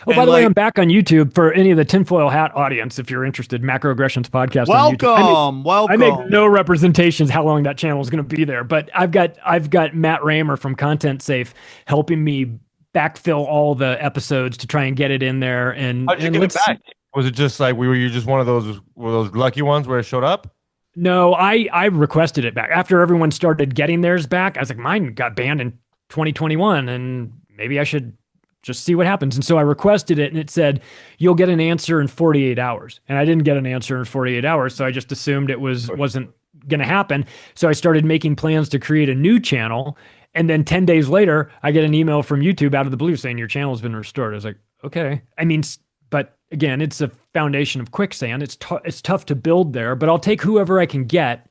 Oh, by the way, I'm back on YouTube for any of the tinfoil hat audience. If you're interested, Macroaggressions podcast. Welcome. I make no representations how long that channel is going to be there, but I've got Matt Raymer from Content Safe helping me backfill all the episodes to try and get it in there. And how'd you get it back? Was it just like you just one of those lucky ones where it showed up? No, I requested it back after everyone started getting theirs back. I was like, mine got banned in 2021, and maybe I should just see what happens. And so I requested it, and it said you'll get an answer in 48 hours. And I didn't get an answer in 48 hours, so I just assumed it wasn't going to happen. So I started making plans to create a new channel, and then 10 days later, I get an email from YouTube out of the blue saying your channel has been restored. I was like, okay. I mean, but again, it's a foundation of quicksand. It's tough to build there, but I'll take whoever I can get.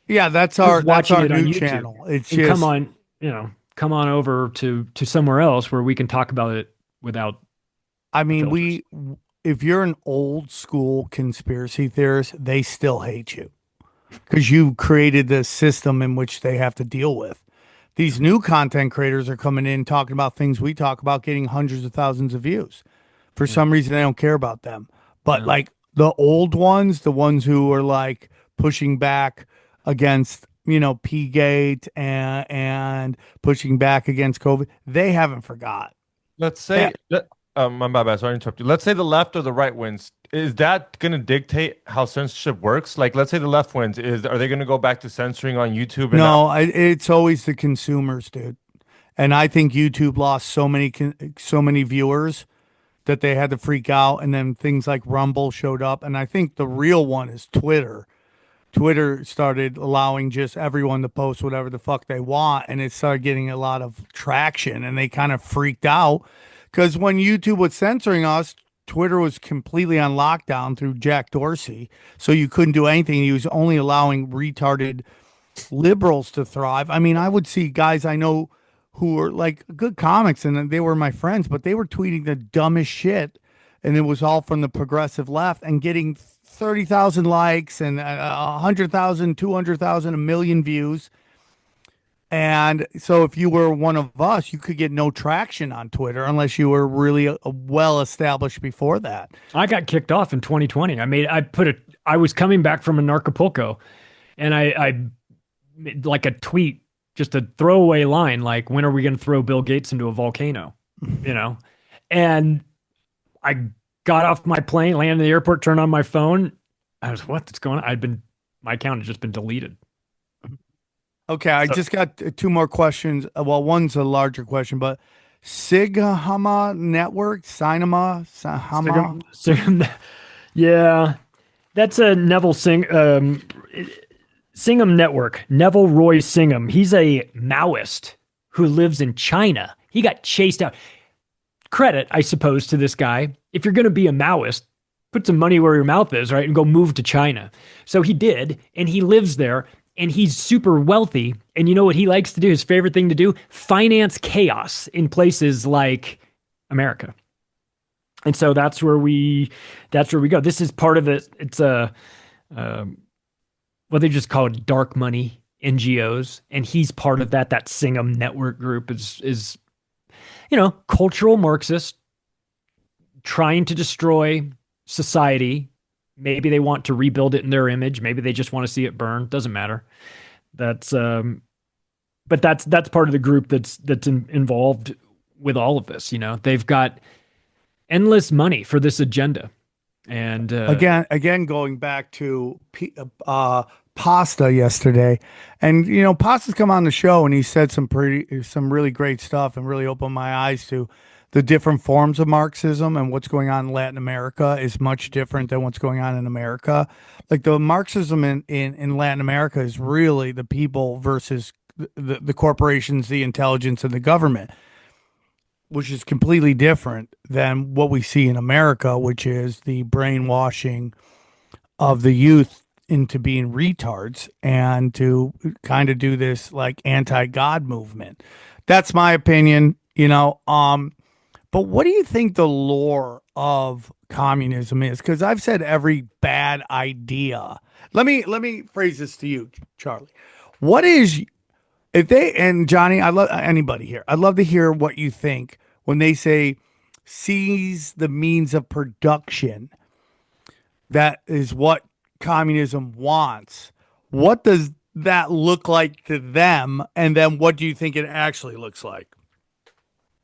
Yeah, that's who's our watching it on new YouTube. channel. It's And just come on over to somewhere else where we can talk about it without. I mean, filters. if you're an old school conspiracy theorist, they still hate you because you created the system in which they have to deal with. These new content creators are coming in talking about things we talk about, getting hundreds of thousands of views. For some reason, they don't care about them. But Yeah. like the old ones, the ones who are like pushing back against, P-Gate and pushing back against COVID, they haven't forgot. Let's say my bad, sorry to interrupt you. Let's say the left or the right wins. Is that going to dictate how censorship works? Like, let's say the left wins. Are they going to go back to censoring on YouTube? And No, it's always the consumers, dude. And I think YouTube lost so many viewers that they had to freak out, and then things like Rumble showed up. And I think the real one is Twitter. Twitter started allowing just everyone to post whatever the fuck they want, and it started getting a lot of traction, and they kind of freaked out because when YouTube was censoring us, Twitter was completely on lockdown through Jack Dorsey, so you couldn't do anything. He was only allowing retarded liberals to thrive. I mean, I would see guys I know who were like good comics and they were my friends, but they were tweeting the dumbest shit, and it was all from the progressive left and getting 30,000 likes and 100,000, 200,000, a million views. And so if you were one of us, you could get no traction on Twitter unless you were really well established before that. I got kicked off in 2020. I was coming back from Acapulco, and I made like a tweet, just a throwaway line, like, when are we going to throw Bill Gates into a volcano? And I got off my plane, landed in the airport, turned on my phone. I was, what's going on? My account had just been deleted. Okay, I just got two more questions. Well, one's a larger question, but Sigma Network, Sinema, Yeah, that's a Neville Singham Network. Neville Roy Singham. He's a Maoist who lives in China. He got chased out. Credit, I suppose, to this guy. If you're going to be a Maoist, put some money where your mouth is, right? And go move to China. So he did, and he lives there, and he's super wealthy. And you know what he likes to do? His favorite thing to do? Finance chaos in places like America. And so that's where we go. This is part of it. It's what they just call it dark money NGOs, and he's part of that. That Singham Network group is cultural Marxist, trying to destroy society. Maybe they want to rebuild it in their image. Maybe they just want to see it burn. Doesn't matter. But that's part of the group that's involved with all of this. They've got endless money for this agenda. And again, going back to Pasta yesterday, and Pasta's come on the show and he said some really great stuff and really opened my eyes to the different forms of Marxism, and what's going on in Latin America is much different than what's going on in America. Like the Marxism in Latin America is really the people versus the corporations, the intelligence, and the government, which is completely different than what we see in America, which is the brainwashing of the youth into being retards and to kind of do this like anti-God movement. That's my opinion, but what do you think the lore of communism is? Because I've said every bad idea. Let me phrase this to you, Charlie. What is, if they, and Johnny, I love anybody here. I'd love to hear what you think when they say seize the means of production. That is what communism wants. What does that look like to them? And then what do you think it actually looks like?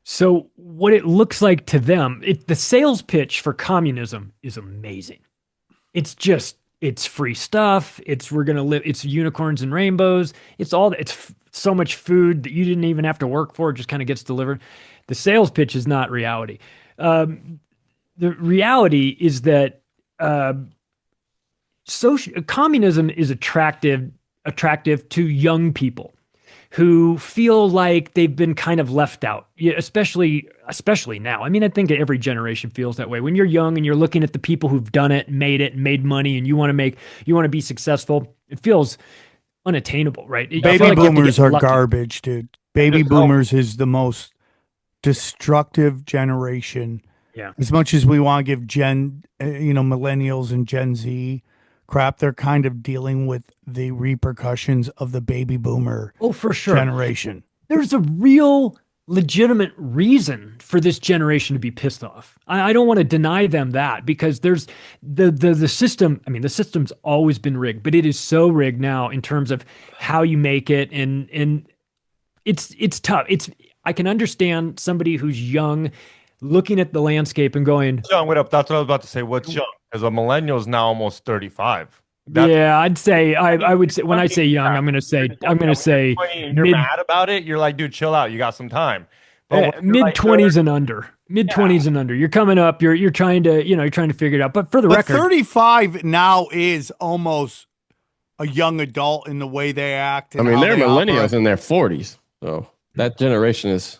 So what it looks like to them, the sales pitch for communism is amazing. It's just it's free stuff. We're going to live, it's unicorns and rainbows. It's so much food that you didn't even have to work for. It just kind of gets delivered. The sales pitch is not reality. The reality is that communism is attractive to young people who feel like they've been kind of left out, especially now. I mean, I think every generation feels that way. When you're young and you're looking at the people who've done it, made money, and you want to be successful, it feels unattainable, right? Baby boomers are garbage, dude. Baby boomers is the most destructive generation. Yeah. As much as we want to give millennials and Gen Z crap, they're kind of dealing with the repercussions of the baby boomer for sure generation. There's a real legitimate reason for this generation to be pissed off. I don't want to deny them that, because there's the system. I mean, the system's always been rigged, but it is so rigged now in terms of how you make it. And it's tough. I can understand somebody who's young looking at the landscape and going, young, what up? That's what I was about to say. What's young? Because a millennial is now almost 35. I'd say I would say, when I say young, I'm gonna say you're mad about it. You're like, dude, chill out. You got some time. But mid-20s and under. Mid-20s and under. You're coming up. You're trying to figure it out. But for the record, 35 now is almost a young adult in the way they act. I mean, they're millennials in their 40s. So that generation is.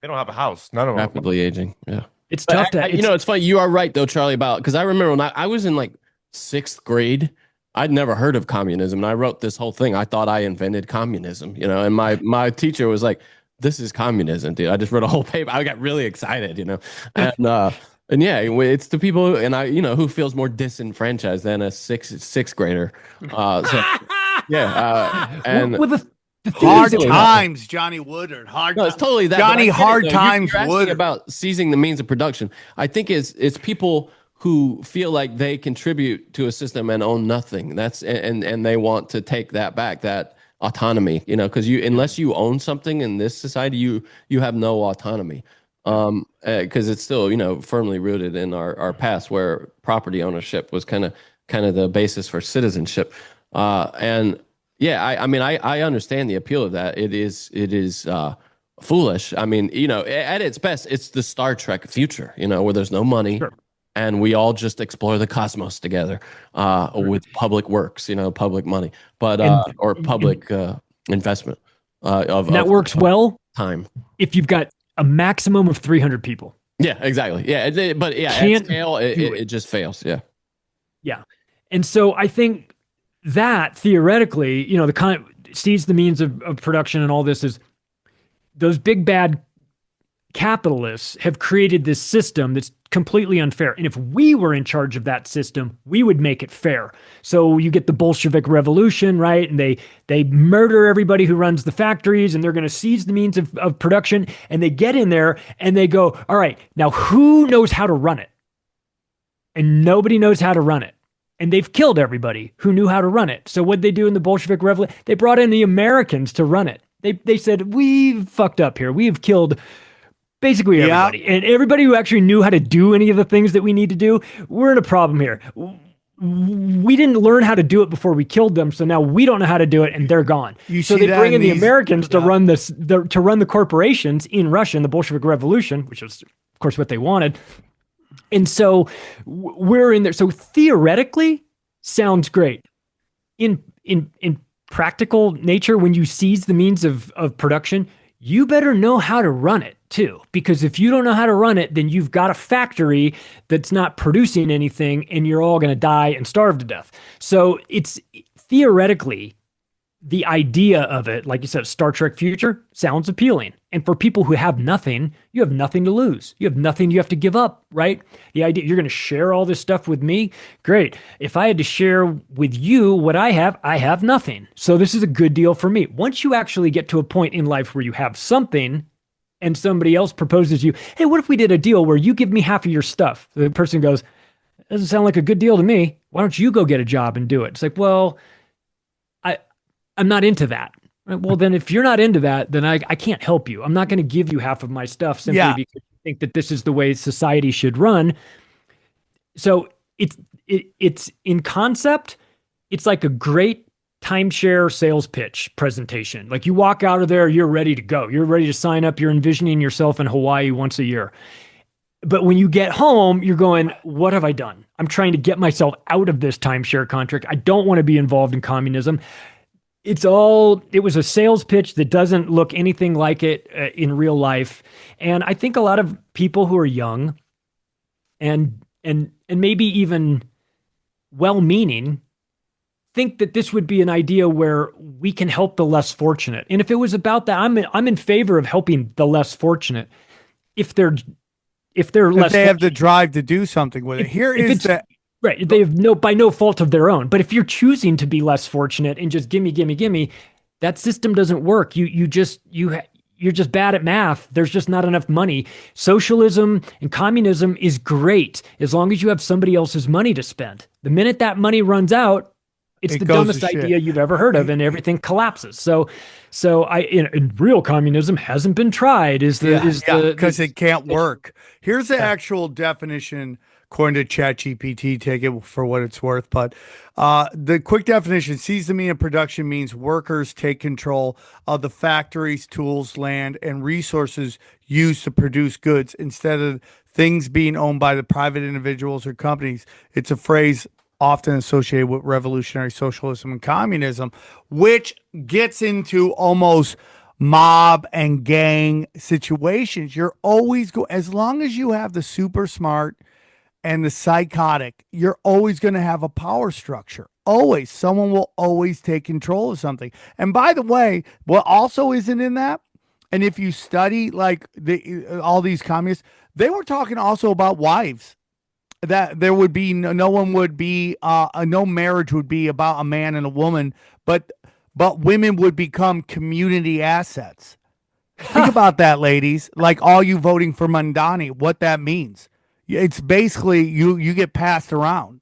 They don't have a house. None of them rapidly aging. Yeah. It's tough it's funny. You are right though, Charlie, because I remember when I was in like 6th grade, I'd never heard of communism. And I wrote this whole thing. I thought I invented communism, and my teacher was like, this is communism, dude. I just wrote a whole paper. I got really excited, and yeah, it's the people who feels more disenfranchised than a sixth grader. And with hard times, Johnny Woodard. It's totally that. Johnny Hard Times Woodard. About seizing the means of production. I think it's people who feel like they contribute to a system and own nothing. And they want to take that back, that autonomy. Because unless you own something in this society, you have no autonomy. Because it's still firmly rooted in our past, where property ownership was kind of the basis for citizenship. Yeah, I understand the appeal of that. It is foolish. I mean, at its best, it's the Star Trek future, where there's no money, sure, and we all just explore the cosmos together, with public works, public money, but or public investment. That works well. Time if you've got a maximum of 300 people. Yeah, exactly. Yeah, but yeah, at scale, it just fails. Yeah. Yeah, and so I think that theoretically, the kind of seeds the means of production, and all this is those big bad capitalists have created this system that's completely unfair. And if we were in charge of that system, we would make it fair. So you get the Bolshevik revolution, right? And they murder everybody who runs the factories, and they're going to seize the means of production. And they get in there and they go, all right, now who knows how to run it? And nobody knows how to run it. And they've killed everybody who knew how to run it. So what they do in the Bolshevik Revolution? They brought in the Americans to run it. They said, we've fucked up here. We've killed basically everybody. Yeah. And everybody who actually knew how to do any of the things that we need to do, we're in a problem here. We didn't learn how to do it before we killed them, so now we don't know how to do it, and they're gone. So they bring in the Americans to run the corporations in Russia in the Bolshevik Revolution, which is, of course, what they wanted. And so we're in there. So theoretically, sounds great. In practical nature, when you seize the means of production, you better know how to run it too. Because if you don't know how to run it, then you've got a factory that's not producing anything, and you're all going to die and starve to death. So it's theoretically, the idea of it, like you said, Star Trek future, sounds appealing. And for people who have nothing, you have nothing to lose. You have nothing you have to give up, right? The idea, you're going to share all this stuff with me? Great. If I had to share with you what I have nothing. So this is a good deal for me. Once you actually get to a point in life where you have something, and somebody else proposes you, hey, what if we did a deal where you give me half of your stuff? The person goes, doesn't sound like a good deal to me. Why don't you go get a job and do it? It's like, well, I'm not into that. Well, then if you're not into that, then I can't help you. I'm not going to give you half of my stuff simply because you think that this is the way society should run. So it's in concept, it's like a great timeshare sales pitch presentation. Like you walk out of there, you're ready to go. You're ready to sign up. You're envisioning yourself in Hawaii once a year. But when you get home, you're going, what have I done? I'm trying to get myself out of this timeshare contract. I don't want to be involved in communism. It was a sales pitch that doesn't look anything like it in real life. And I think a lot of people who are young and maybe even well-meaning think that this would be an idea where we can help the less fortunate. And if it was about that, I'm in favor of helping the less fortunate if they're less they have the drive to do something with it. Here is that right. They have by no fault of their own. But if you're choosing to be less fortunate and just gimme, that system doesn't work. You're just bad at math. There's just not enough money. Socialism and communism is great as long as you have somebody else's money to spend. The minute that money runs out, it's the dumbest idea you've ever heard of, and everything collapses. So in real communism hasn't been tried. Because it can't work. Here's the actual definition according to ChatGPT. Take it for what it's worth, but the quick definition: seize the means of production means workers take control of the factories, tools, land, and resources used to produce goods instead of things being owned by the private individuals or companies. It's a phrase often associated with revolutionary socialism and communism, which gets into almost mob and gang situations. You're always as long as you have the super smart and the psychotic, you're always going to have a power structure. Always. Someone will always take control of something. And by the way, what also isn't in that, and if you study like all these communists, they were talking also about wives. That there would be no one would be no marriage would be about a man and a woman, but women would become community assets. Think about that, ladies. Like all you voting for Mandani, what that means. It's basically you get passed around,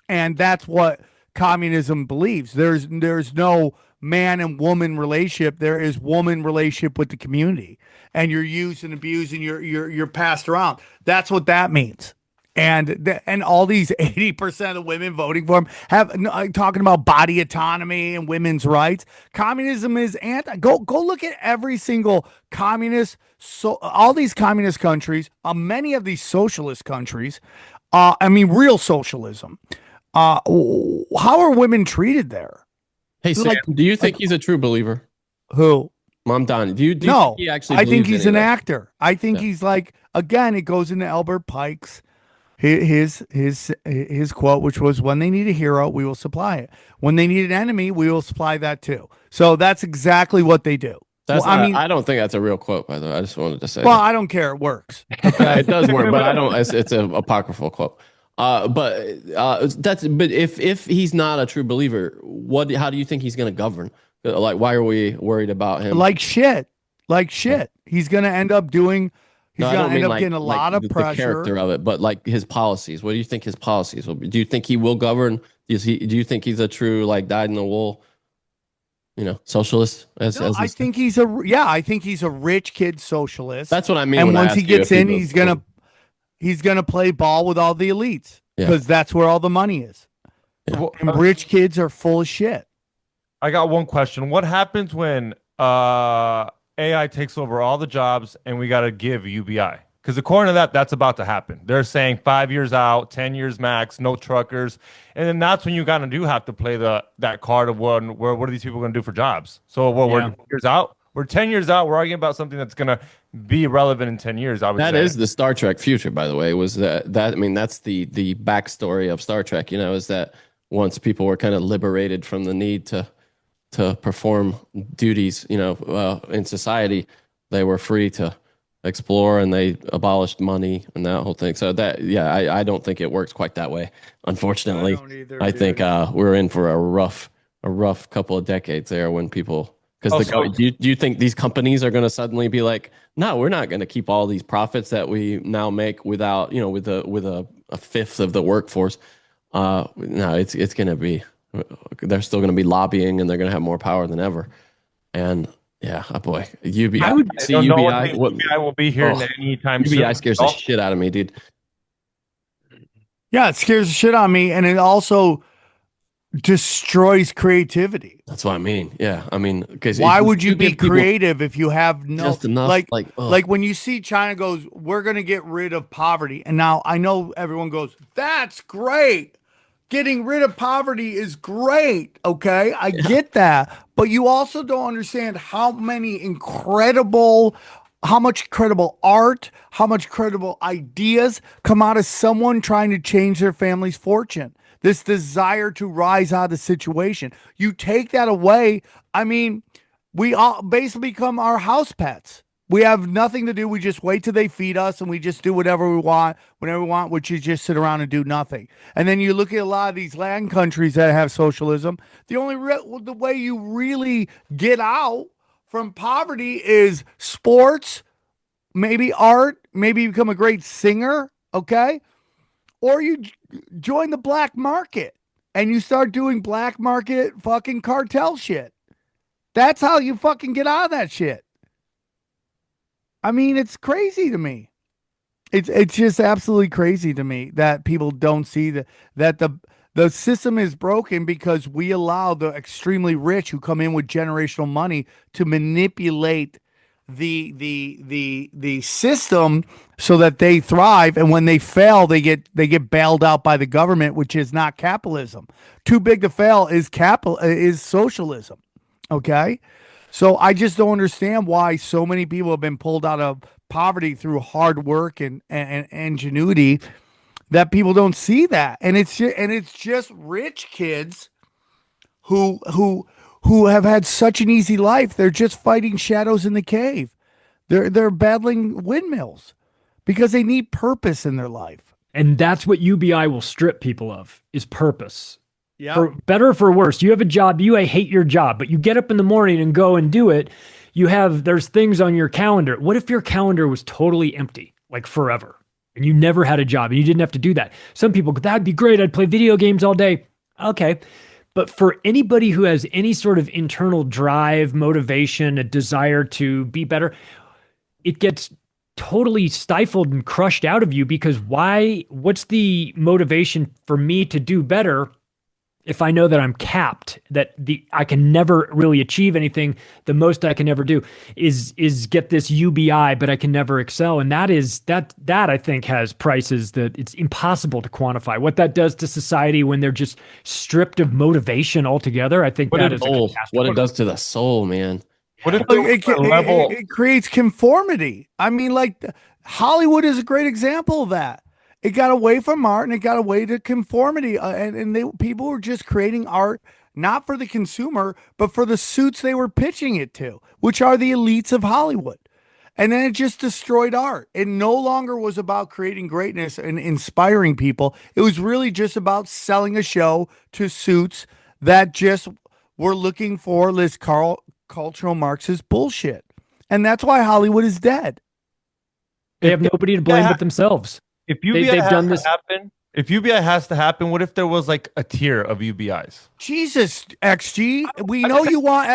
and that's what communism believes. There's no man and woman relationship. There is woman relationship with the community, and you're used and abused, and you're passed around. That's what that means. And all these 80% of women voting for him have talking about body autonomy and women's rights. Communism is anti. Go look at every single communist. So all these communist countries, many of these socialist countries. Real socialism. How are women treated there? Hey, Sam, do you think he's a true believer? Who? Mom Donnie. Do you no, think he actually I think he's an that? actor. I think he's like, again, it goes into Albert Pike's his quote, which was, when they need a hero, we will supply it. When they need an enemy, we will supply that too. So that's exactly what they do. I don't think that's a real quote, by the way. I just wanted to say. Well, I don't care. It works. Okay? It does work, but I don't. It's an apocryphal quote. But if he's not a true believer, how do you think he's going to govern? Like, why are we worried about him? Like shit. He's going to end up doing. He's going to end up getting a lot of pressure. The character of it, but like his policies. What do you think his policies will be? Do you think he will govern? Do you think he's a true dyed in the wool, socialist? I think he's a rich kid socialist. That's what I mean. And once he gets in, he's gonna play ball with all the elites because that's where all the money is. Yeah. And rich kids are full of shit. I got one question. What happens when AI takes over all the jobs and we got to give UBI? Because according to that's about to happen. They're saying 5 years out, 10 years max, no truckers. And then that's when you kind of do have to play that card of what are these people going to do for jobs? So we're 10 years out. We're 10 years out. We're arguing about something that's going to be relevant in 10 years, I would say. That is the Star Trek future, by the way, was that's the backstory of Star Trek, is that once people were kind of liberated from the need to perform duties, in society, they were free to explore, and they abolished money and that whole thing. So I don't think it works quite that way, unfortunately. I think we're in for a rough couple of decades there when people, do you think these companies are going to suddenly be like, no, we're not going to keep all these profits that we now make without, with a fifth of the workforce? No, it's going to be, they're still going to be lobbying, and they're going to have more power than ever. And yeah, boy, UBI. I would see UBI. UBI will be here anytime soon. UBI scares the shit out of me, dude. Yeah, it scares the shit out of me, and it also destroys creativity. That's what I mean. Yeah, I mean, because Why would you be give people creative if you have no just enough, like like, ugh. like when you see China goes, we're gonna get rid of poverty, and now I know everyone goes, that's great. Getting rid of poverty is great. Okay, I get that, but you also don't understand how much incredible art, how much incredible ideas come out of someone trying to change their family's fortune. This desire to rise out of the situation. You take that away. I mean, we all basically become our house pets. We have nothing to do. We just wait till they feed us and we just do whatever we want, whenever we want, which is just sit around and do nothing. And then you look at a lot of these land countries that have socialism. The way you really get out from poverty is sports, maybe art, maybe become a great singer, okay? Or you join the black market and you start doing black market fucking cartel shit. That's how you fucking get out of that shit. I mean, it's crazy to me. It's just absolutely crazy to me that people don't see that the system is broken because we allow the extremely rich who come in with generational money to manipulate the system so that they thrive, and when they fail they get bailed out by the government, which is not capitalism. Too big to fail is socialism. Okay, so I just don't understand why so many people have been pulled out of poverty through hard work and ingenuity, that people don't see that. And it's just rich kids who have had such an easy life. They're just fighting shadows in the cave. They're battling windmills because they need purpose in their life. And that's what UBI will strip people of, is purpose. Yeah. For better or for worse, you have a job, you hate your job, but you get up in the morning and go and do it. There's things on your calendar. What if your calendar was totally empty, like forever, and you never had a job and you didn't have to do that? Some people go, that'd be great. I'd play video games all day. Okay. But for anybody who has any sort of internal drive, motivation, a desire to be better, it gets totally stifled and crushed out of you, because what's the motivation for me to do better if I know that I'm capped, that I can never really achieve anything? The most I can ever do is get this UBI, but I can never excel. And that I think has prices that it's impossible to quantify. What that does to society when they're just stripped of motivation altogether, I think that is what it does to the soul, man. What if it creates conformity? I mean, like Hollywood is a great example of that. It got away from art and it got away to conformity, people were just creating art not for the consumer, but for the suits they were pitching it to, which are the elites of Hollywood. And then it just destroyed art. It no longer was about creating greatness and inspiring people. It was really just about selling a show to suits that just were looking for this cultural Marxist bullshit. And that's why Hollywood is dead. They have nobody to blame but themselves. If UBI if UBI has to happen, what if there was like a tier of UBIs? Jesus, XG, we know you want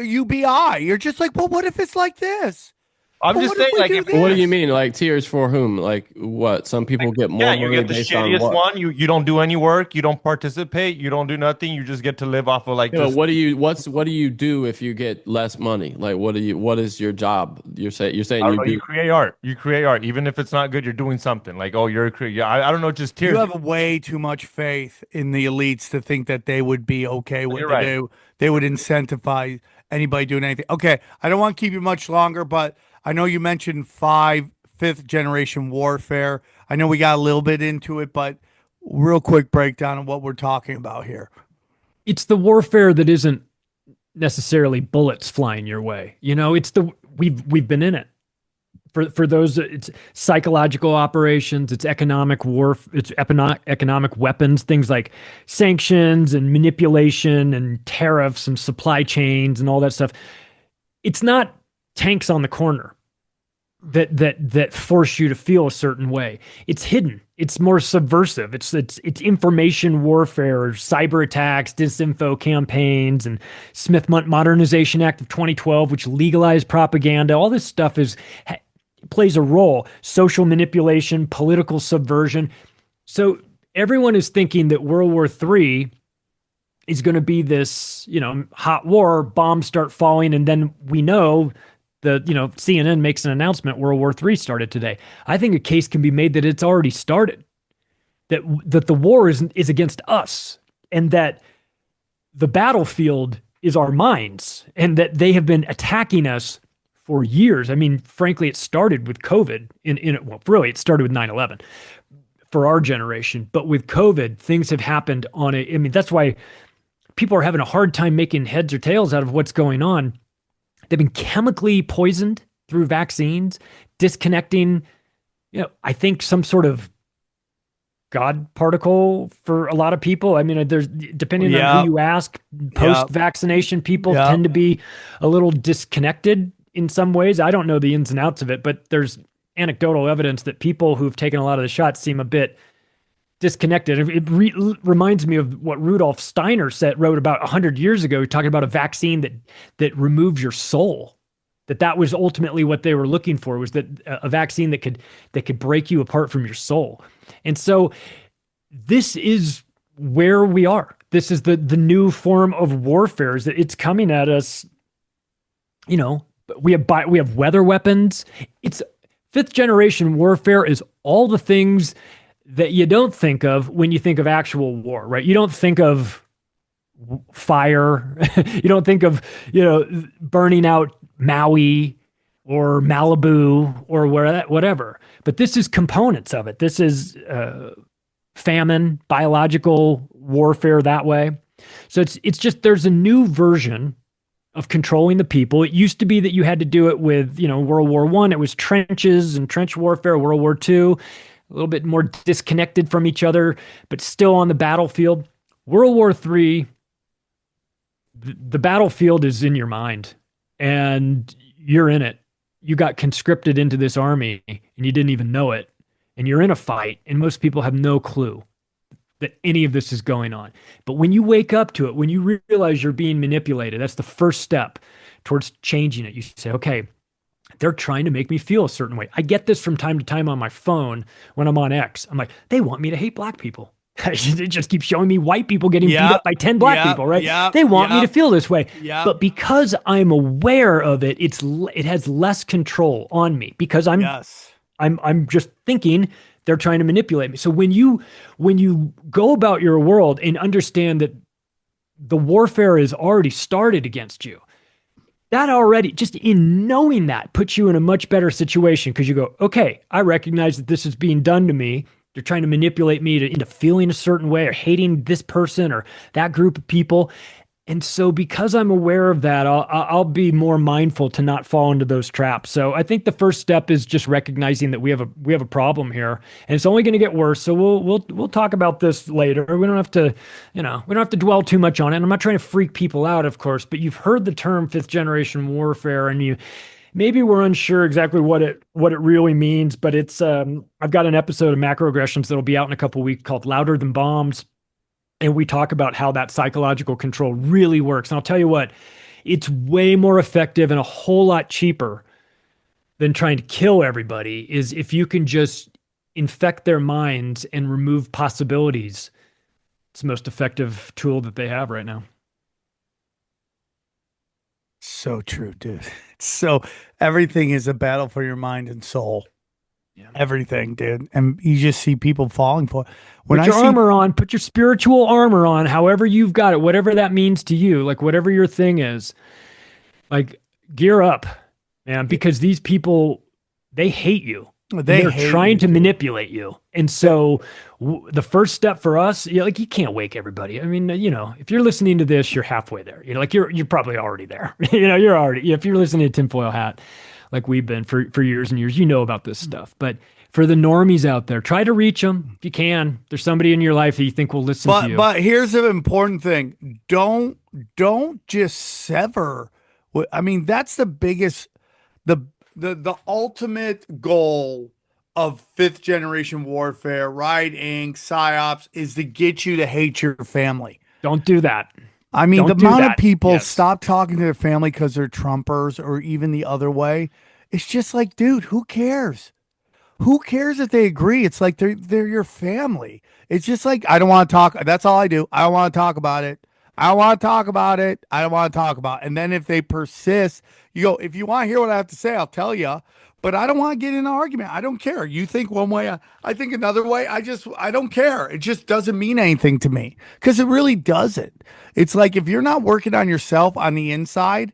UBI. You're just like, well, what if it's like this? I'm just saying, like, what do you mean, like tiers for whom? Like what? Some people get more. You get the shittiest one. You don't do any work. You don't participate. You don't do nothing. You just get to live off of like. What do you do if you get less money? Like what is your job? You're saying you create art. You create art, even if it's not good. You're doing something. Like, oh, you're a creator. I don't know. Just tiers. You have way too much faith in the elites to think that they would be okay with it. They would incentivize anybody doing anything. Okay, I don't want to keep you much longer, but I know you mentioned fifth generation warfare. I know we got a little bit into it, but real quick breakdown of what we're talking about here. It's the warfare that isn't necessarily bullets flying your way. You know, we've been in it. For those, it's psychological operations, it's economic war, it's economic weapons, things like sanctions and manipulation and tariffs and supply chains and all that stuff. It's not tanks on the corner that force you to feel a certain way. It's hidden. It's more subversive. It's information warfare, cyber attacks, disinfo campaigns, and Smith Modernization Act of 2012, which legalized propaganda. All this stuff plays a role. Social manipulation, political subversion. So everyone is thinking that World War III is going to be this, hot war, bombs start falling, and then we know CNN makes an announcement, World War III started today. I think a case can be made that it's already started, that the war is against us, and that the battlefield is our minds, and that they have been attacking us for years. I mean, frankly, it started with COVID. Really, it started with 9/11 for our generation. But with COVID, things have happened that's why people are having a hard time making heads or tails out of what's going on. They've been chemically poisoned through vaccines, disconnecting, I think some sort of God particle for a lot of people. I mean, there's, depending on who you ask, post-vaccination people tend to be a little disconnected in some ways. I don't know the ins and outs of it, but there's anecdotal evidence that people who've taken a lot of the shots seem a bit disconnected. It reminds me of what Rudolf Steiner wrote about 100 years ago, talking about a vaccine that removes your soul. That was ultimately what they were looking for, was that a vaccine that could break you apart from your soul. And so this is where we are. This is the new form of warfare, is that it's coming at us. We have weather weapons. It's fifth generation warfare is all the things that you don't think of when you think of actual war, right? You don't think of fire. You don't think of, burning out Maui or Malibu or whatever. But this is components of it. This is famine, biological warfare that way. So it's just, there's a new version of controlling the people. It used to be that you had to do it with, World War I. It was trenches and trench warfare. World War II, a little bit more disconnected from each other, but still on the battlefield. World War III, the battlefield is in your mind, and you're in it. You got conscripted into this army, and you didn't even know it. And you're in a fight, and most people have no clue that any of this is going on. But when you wake up to it, when you realize you're being manipulated, that's the first step towards changing it. You say, okay, they're trying to make me feel a certain way. I get this from time to time on my phone when I'm on X. I'm like, they want me to hate black people. It just keeps showing me white people getting beat up by 10 black people, right? They want me to feel this way. But because I'm aware of it, it has less control on me, because I'm just thinking they're trying to manipulate me. So when you go about your world and understand that the warfare is already started against you, that already, just in knowing that, puts you in a much better situation, because you go, okay, I recognize that this is being done to me. They're trying to manipulate me into feeling a certain way, or hating this person or that group of people. And so because I'm aware of that, I'll be more mindful to not fall into those traps. So I think the first step is just recognizing that we have a problem here, and it's only going to get worse. So we'll talk about this later. We don't have to dwell too much on it. And I'm not trying to freak people out, of course, but you've heard the term fifth generation warfare, and maybe we're unsure exactly what it really means, but it's I've got an episode of Macroaggressions that'll be out in a couple of weeks called Louder Than Bombs. And we talk about how that psychological control really works. And I'll tell you what, it's way more effective and a whole lot cheaper than trying to kill everybody, is if you can just infect their minds and remove possibilities. It's the most effective tool that they have right now. So true, dude. So everything is a battle for your mind and soul. Yeah. Everything, dude. And you just see people falling for it. Put your armor on, put your spiritual armor on, however you've got it, whatever that means to you, like whatever your thing is, like gear up, man, because these people, they hate you. They're trying to manipulate you. And so the first step for us, you can't wake everybody. I mean, if you're listening to this, you're halfway there. You're probably already there. You're already, if you're listening to Tinfoil Hat, like we've been for years and years, about this stuff. But for the normies out there, try to reach them if you can. There's somebody in your life that you think will listen to you. But here's an important thing. Don't just sever. I mean, that's the biggest, the ultimate goal of fifth generation warfare, Riot Inc, PsyOps, is to get you to hate your family. Don't do that. I mean, the amount of people stop talking to their family because they're Trumpers, or even the other way. It's just like, dude, who cares? who cares if they agree? It's like they're your family. It's just like I don't want to talk. That's all I do. I don't want to talk about it. I don't want to talk about it. I don't want to talk about it. And then if they persist, you go, if you want to hear what I have to say, I'll tell you. But I don't want to get in an argument. I don't care. You think one way, I think another way. I don't care. It just doesn't mean anything to me because it really doesn't. It's like if you're not working on yourself on the inside,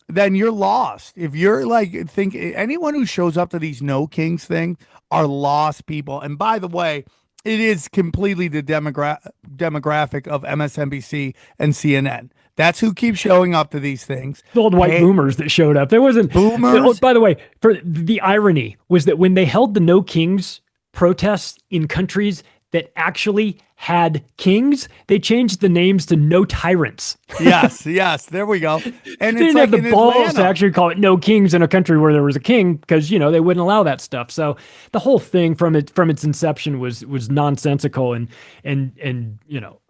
then you're lost. If you're like think anyone who shows up to these no kings thing are lost people. And by the way, it is completely the demographic of MSNBC and CNN. That's who keeps showing up to these things. The old white boomers that showed up. There wasn't boomers. By the way, for the irony was that when they held the No Kings protests in countries that actually had kings, they changed the names to No Tyrants. Yes, there we go. And they didn't have the balls Atlanta to actually call it No Kings in a country where there was a king because, they wouldn't allow that stuff. So the whole thing from its inception was nonsensical and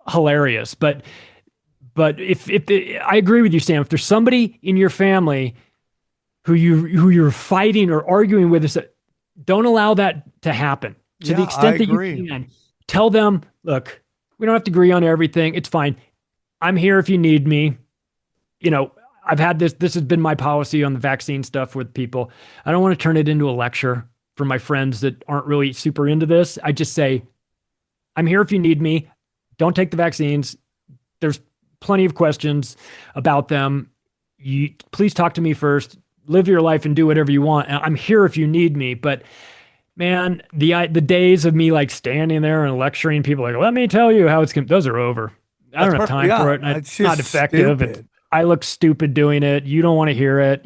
hilarious. But if I agree with you, Sam, if there's somebody in your family who you're fighting or arguing with, don't allow that to happen. To the extent that you can, tell them, look, we don't have to agree on everything. It's fine. I'm here if you need me. I've had this has been my policy on the vaccine stuff with people. I don't want to turn it into a lecture for my friends that aren't really super into this. I just say, I'm here if you need me. Don't take the vaccines. There's plenty of questions about them. Please talk to me first. Live your life and do whatever you want. I'm here if you need me. But man, the days of me like standing there and lecturing people like, let me tell you how those are over. I don't have time for it. It's not effective. I look stupid doing it. You don't want to hear it.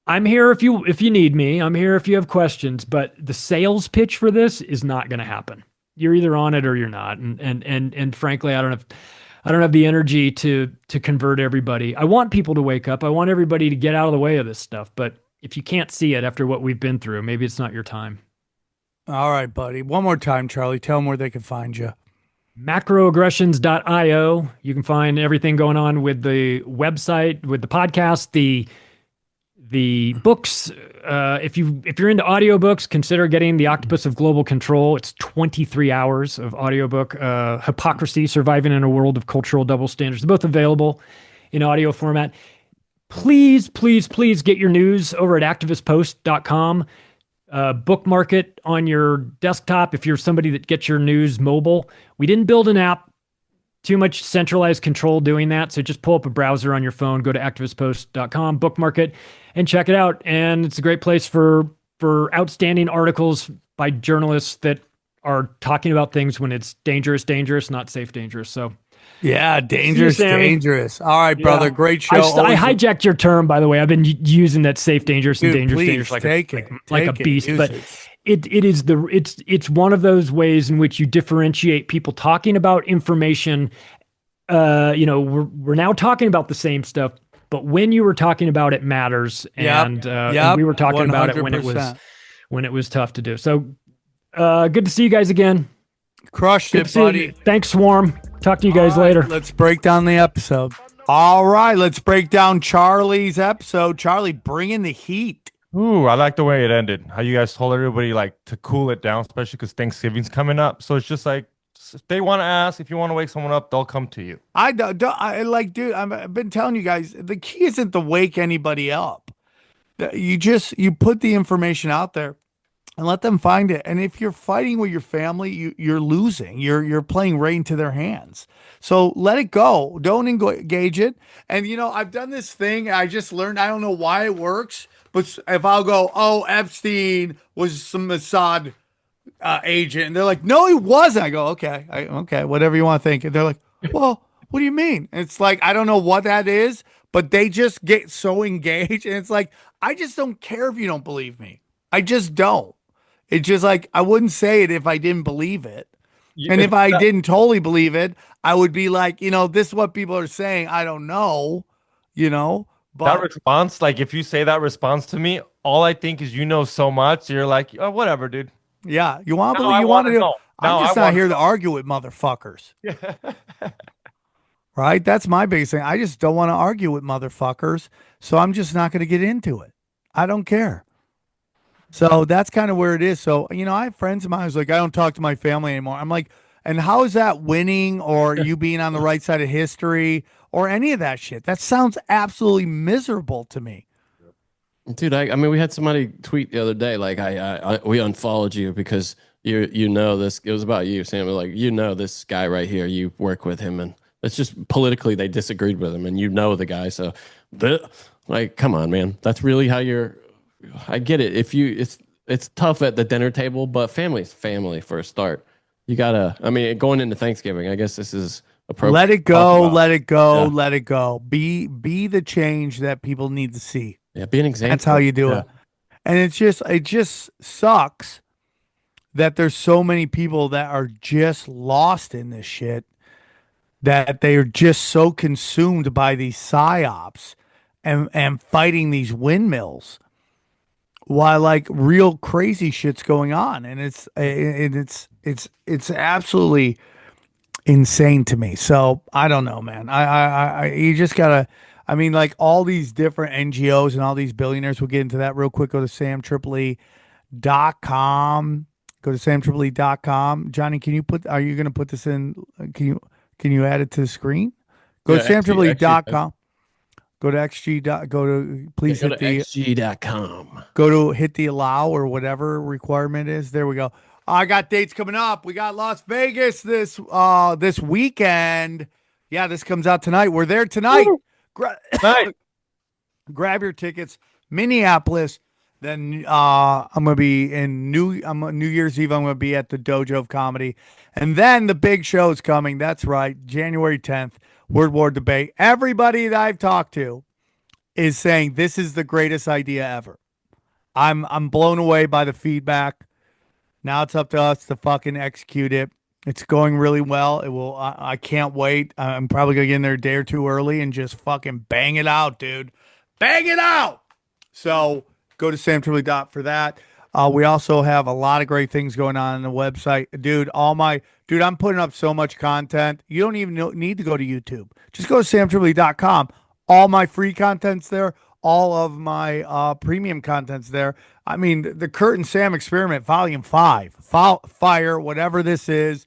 I'm here if you need me. I'm here if you have questions. But the sales pitch for this is not going to happen. You're either on it or you're not. And frankly, I don't have the energy to convert everybody. I want people to wake up. I want everybody to get out of the way of this stuff. But if you can't see it after what we've been through, maybe it's not your time. All right, buddy. One more time, Charlie. Tell them where they can find you. Macroaggressions.io. You can find everything going on with the website, with the podcast, the books. If you're into audiobooks, consider getting The Octopus of Global Control. It's 23 hours of audiobook. Hypocrisy: Surviving in a World of Cultural Double Standards. They're both available in audio format. Please, please, please get your news over at activistpost.com. Bookmark it on your desktop if you're somebody that gets your news mobile. We didn't build an app. Too much centralized control doing that. So just pull up a browser on your phone, go to activistpost.com, bookmark it, and check it out. And it's a great place for outstanding articles by journalists that are talking about things when it's dangerous, not safe, dangerous. So yeah, dangerous. All right, brother. Yeah. Great show. I hijacked your term, by the way. I've been using that safe, dangerous, and dangerous like a beast. But it's one of those ways in which you differentiate people talking about information. We're now talking about the same stuff, but when you were talking about it matters, and we were talking 100%. About it when it was tough to do. So good to see you guys again. Crushed it, buddy. Thanks, Swarm. Talk to you guys later. Let's break down the episode. All right, let's break down Charlie's episode. Charlie, bring in the heat. Ooh, I like the way it ended. How you guys told everybody to cool it down, especially because Thanksgiving's coming up. So it's just like, if they want to ask, if you want to wake someone up, they'll come to you. I've been telling you guys, the key isn't to wake anybody up. You put the information out there and let them find it. And if you're fighting with your family, you're losing. You're playing right into their hands. So let it go. Don't engage it. And I've done this thing. I just learned. I don't know why it works, but if I'll go, oh, Epstein was some Mossad agent, and they're like, no, he wasn't. I go, okay, whatever you want to think. And they're like, well, what do you mean? And it's like, I don't know what that is, but they just get so engaged, and it's like, I just don't care if you don't believe me. I just don't. It's just like, I wouldn't say it if I didn't believe it. Yeah, and if I didn't totally believe it, I would be like, this is what people are saying. I don't know, But that response, if you say that response to me, all I think is so much. You're like, oh, whatever, dude. Yeah, you want to believe? You want to know? I'm just not here to argue with motherfuckers. Right? That's my biggest thing. I just don't want to argue with motherfuckers, so I'm just not going to get into it. I don't care. So that's kind of where it is. So, I have friends of mine who's like, I don't talk to my family anymore. I'm like, and how is that winning or you being on the right side of history or any of that shit? That sounds absolutely miserable to me. Dude, I mean, we had somebody tweet the other day, like, we unfollowed you because you know this. It was about you, Sam. It was like, this guy right here. You work with him, and it's just politically they disagreed with him, and the guy. So, like, come on, man. That's really how you're. I get it. It's tough at the dinner table, but family's family for a start. You gotta. I mean, going into Thanksgiving, I guess this is appropriate. Let it to talk go, about. let it go, Yeah. let it go. Be the change that people need to see. Yeah, be an example. That's how you do Yeah. it. And it just sucks that there's so many people that are just lost in this shit, that they are just so consumed by these psyops and fighting these windmills while like real crazy shit's going on. And it's absolutely insane to me. So I don't know, man. You just gotta. I mean, like all these different NGOs and all these billionaires. We'll get into that real quick. Go to samtripoli.com. Go to samtripoli.com. Johnny, can you put? Are you gonna put this in? Can you add it to the screen? Go Yeah, to XG. samtripoli.com. Go to xg. Go to please Go hit to the xg.com. go to hit the allow or whatever requirement is. There we go. I got dates coming up. We got Las Vegas this weekend. Yeah, this comes out tonight. We're there tonight. Nice. Grab your tickets. Minneapolis. Then I'm gonna be in New Year's Eve. I'm gonna be at the Dojo of Comedy, and then the big show's coming. That's right, January 10th. Word War Debate. Everybody that I've talked to is saying this is the greatest idea ever. I'm blown away by the feedback. Now it's up to us to fucking execute it. It's going really well. It will. I can't wait. I'm probably gonna get in there a day or two early and just fucking bang it out, dude. Bang it out. So go to samtripoli for that. We also have a lot of great things going on the website, dude. I'm putting up so much content. You don't even need to go to YouTube. Just go to samtripoli.com. All my free content's there. All of my premium content's there. I mean, the Kurt and Sam Experiment, Volume 5, Fire, whatever this is,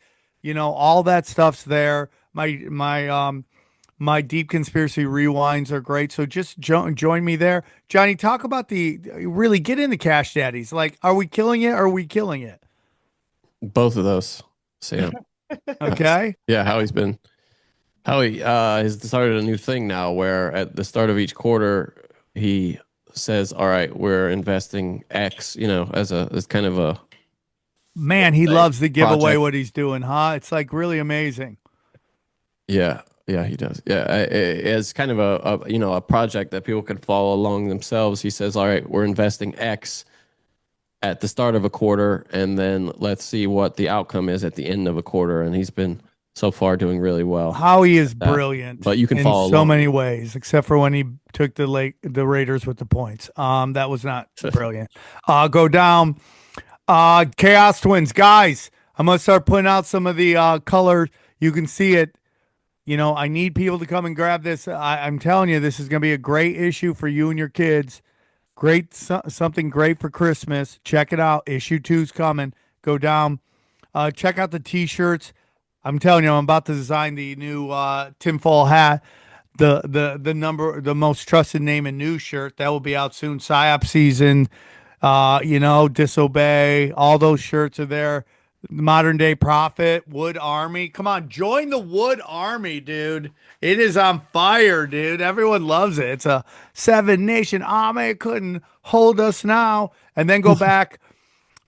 all that stuff's there. My Deep Conspiracy Rewinds are great. So just join me there. Johnny, talk about really get into Cash Daddies. Like, are we killing it or are we killing it? Both of those, Sam. Okay. Yeah, Howie has started a new thing now where at the start of each quarter he says, "All right, we're investing X," as kind of a Man, he loves to give away project. what he's doing, huh? It's like really amazing. Yeah, yeah, he does. Yeah, as kind of a project that people can follow along themselves. He says, "All right, we're investing X at the start of a quarter, and then let's see what the outcome is at the end of a quarter." And he's been so far doing really well. Howie is that. brilliant, But you can in follow so along. many ways, except for when he took the Raiders with the points. That was not brilliant. Go down. Chaos Twins, guys. I'm gonna start putting out some of the color. You can see it. I need people to come and grab this. I'm telling you, this is gonna be a great issue for you and your kids. Great, something great for Christmas. Check it out. Issue 2's coming. Go down. Check out the T-shirts. I'm telling you, I'm about to design the new tinfoil hat. The most trusted name in news shirt that will be out soon. PSYOP season. Disobey. All those shirts are there. Modern Day Prophet, Wood Army. Come on, join the Wood Army, dude. It is on fire, dude. Everyone loves it. It's a 7-nation army. It couldn't hold us now. And then go back.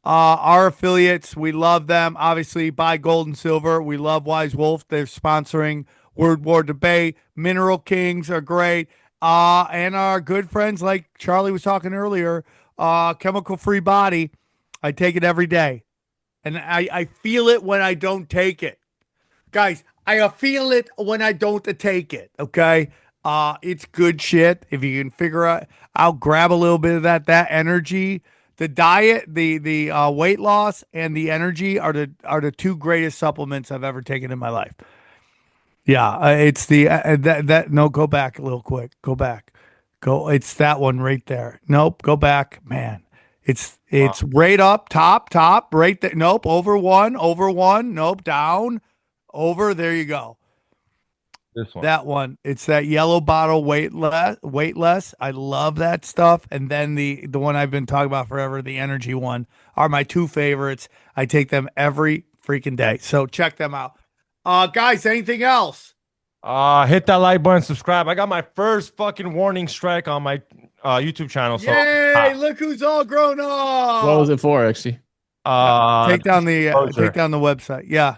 Our affiliates, we love them. Obviously, buy gold and silver. We love Wise Wolf. They're sponsoring Word War Debate. Mineral Kings are great. And our good friends, like Charlie was talking earlier, Chemical Free Body. I take it every day. And I feel it when I don't take it. Guys, I feel it when I don't take it. Okay. It's good shit. If you can figure out, grab a little bit of that energy. The diet, the weight loss, and the energy are the two greatest supplements I've ever taken in my life. Yeah, it's the that no, go back a little quick. Go back. Go. It's that one right there. Nope, go back. Man, It's right up, top, right there. Nope, over one, nope, down, over. There you go. This one. That one. It's that yellow bottle weightless. I love that stuff. And then the one I've been talking about forever, the energy one, are my two favorites. I take them every freaking day. So check them out. Guys, anything else? Hit that like button, subscribe. I got my first fucking warning strike on my YouTube channel. So Yay, look who's all grown up. What was it for, actually? Take down the exposure. website. Yeah.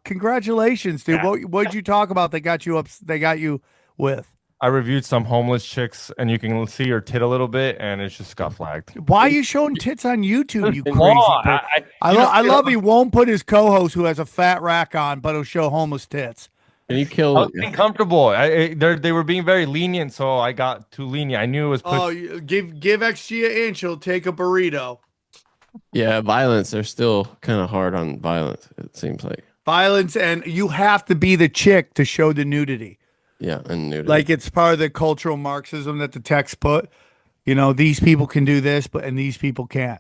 Congratulations, dude. Yeah. What'd you talk about that got you up? They got you with? I reviewed some homeless chicks, and you can see her tit a little bit, and it's just got flagged. Why are you showing tits on YouTube, you Come crazy on, prick? I love he won't put his co-host who has a fat rack on, but he'll show homeless tits. Can you I kill? was being comfortable. They were being very lenient, so I got too lenient. I knew it was. Oh, give XG an inch, he'll take a burrito. Yeah, violence. They're still kind of hard on violence. It seems like. Violence, and you have to be the chick to show the nudity. Yeah, and nudity. Like it's part of the cultural Marxism that the text put. You know, these people can do this, and these people can't.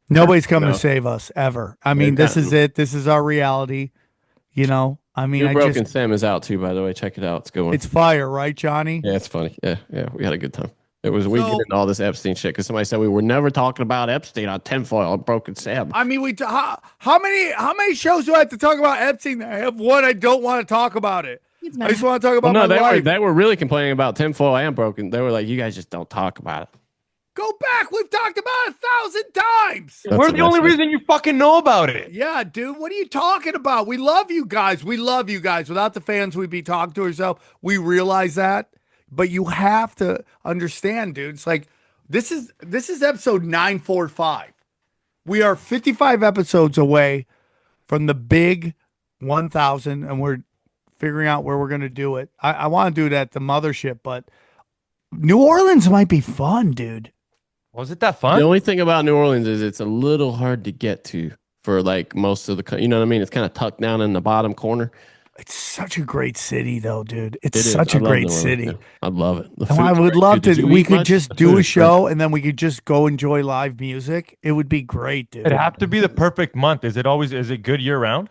Nobody's coming to save us ever. I mean, this is it. This is our reality. You know, I mean, New Broken Sam is out too, by the way. Check it out. It's a good one. It's fire, right, Johnny? Yeah, it's funny. Yeah. We had a good time. We get into all this Epstein shit because somebody said we were never talking about Epstein on tinfoil and Broken Sam. I mean, how many shows do I have to talk about Epstein? I have one. I don't want to talk about it. I just want to talk about my life. They were really complaining about tinfoil and Broken. They were like, you guys just don't talk about it. Go back. We've talked about it 1,000 times. We're the only reason you fucking know about it. Yeah, dude. What are you talking about? We love you guys. We love you guys. Without the fans, we'd be talking to ourselves. We realize that. But you have to understand, dude. It's like this is episode 945. We are 55 episodes away from the big 1,000, and we're figuring out where we're going to do it. I want to do it at the mothership, but New Orleans might be fun, dude. Was it that fun? The only thing about New Orleans is it's a little hard to get to for like most of the, you know what I mean? It's kind of tucked down in the bottom corner. It's such a great city, though, dude. It's It is. such a great New Orleans, city. yeah. I love it. The And I food's would great, love too. Did to. you We eat could much? just The do food a is show, and then we could just go enjoy live music. It would be great, dude. It'd have to be the perfect month. Is it good year round?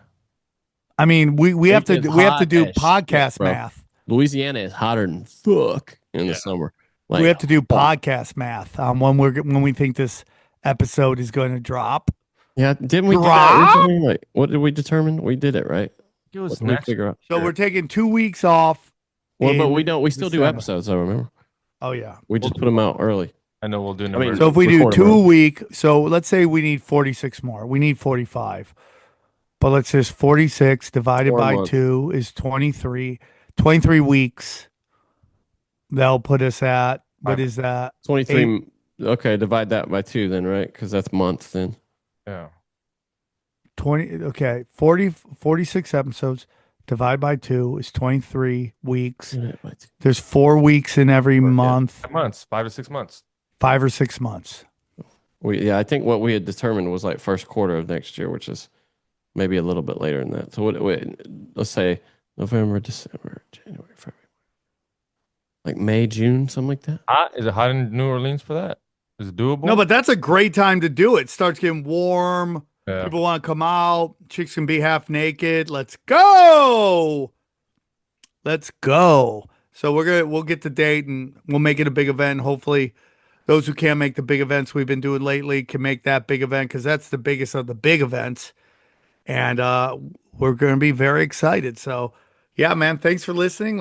I mean, we have to It's do hot as podcast shit, bro. math. Louisiana is hotter than fuck in the summer. Like, We have to do podcast math when we think this episode is going to drop. yeah, didn't we do Drop? that originally? Like, what did we determine? We did it, right? It What was did we next. figure out? So we're taking 2 weeks off. Well, but in we don't. We still do December. episodes, though. Remember, Oh yeah. we just put them out early. I know we'll do. mean, So if we do Record 2 them, a right? week, so let's say we need 46 more. We need 45. But let's just 46 divided 4 by months. 2 is 23. 23 weeks. That'll put us at, what is that? 23. Okay, divide that by 2 then, right? Because that's months then. yeah. 20. Okay. 46 episodes. Divide by 2 is 23 weeks. Divide by 2. There's 4 weeks in every month, Months, 5 to 6 months. 5 or 6 months. I think what we had determined was like first quarter of next year, which is maybe a little bit later than that. So let's say November, December, January, February, like May, June, something like that. Hot? Is it hot in New Orleans for that? Is it doable? No, but that's a great time to do it. Starts getting warm. Yeah. People want to come out. Chicks can be half naked. Let's go. Let's go. So we'll get the date and we'll make it a big event. Hopefully those who can't make the big events we've been doing lately can make that big event, because that's the biggest of the big events. And we're going to be very excited. So yeah, man, thanks for listening.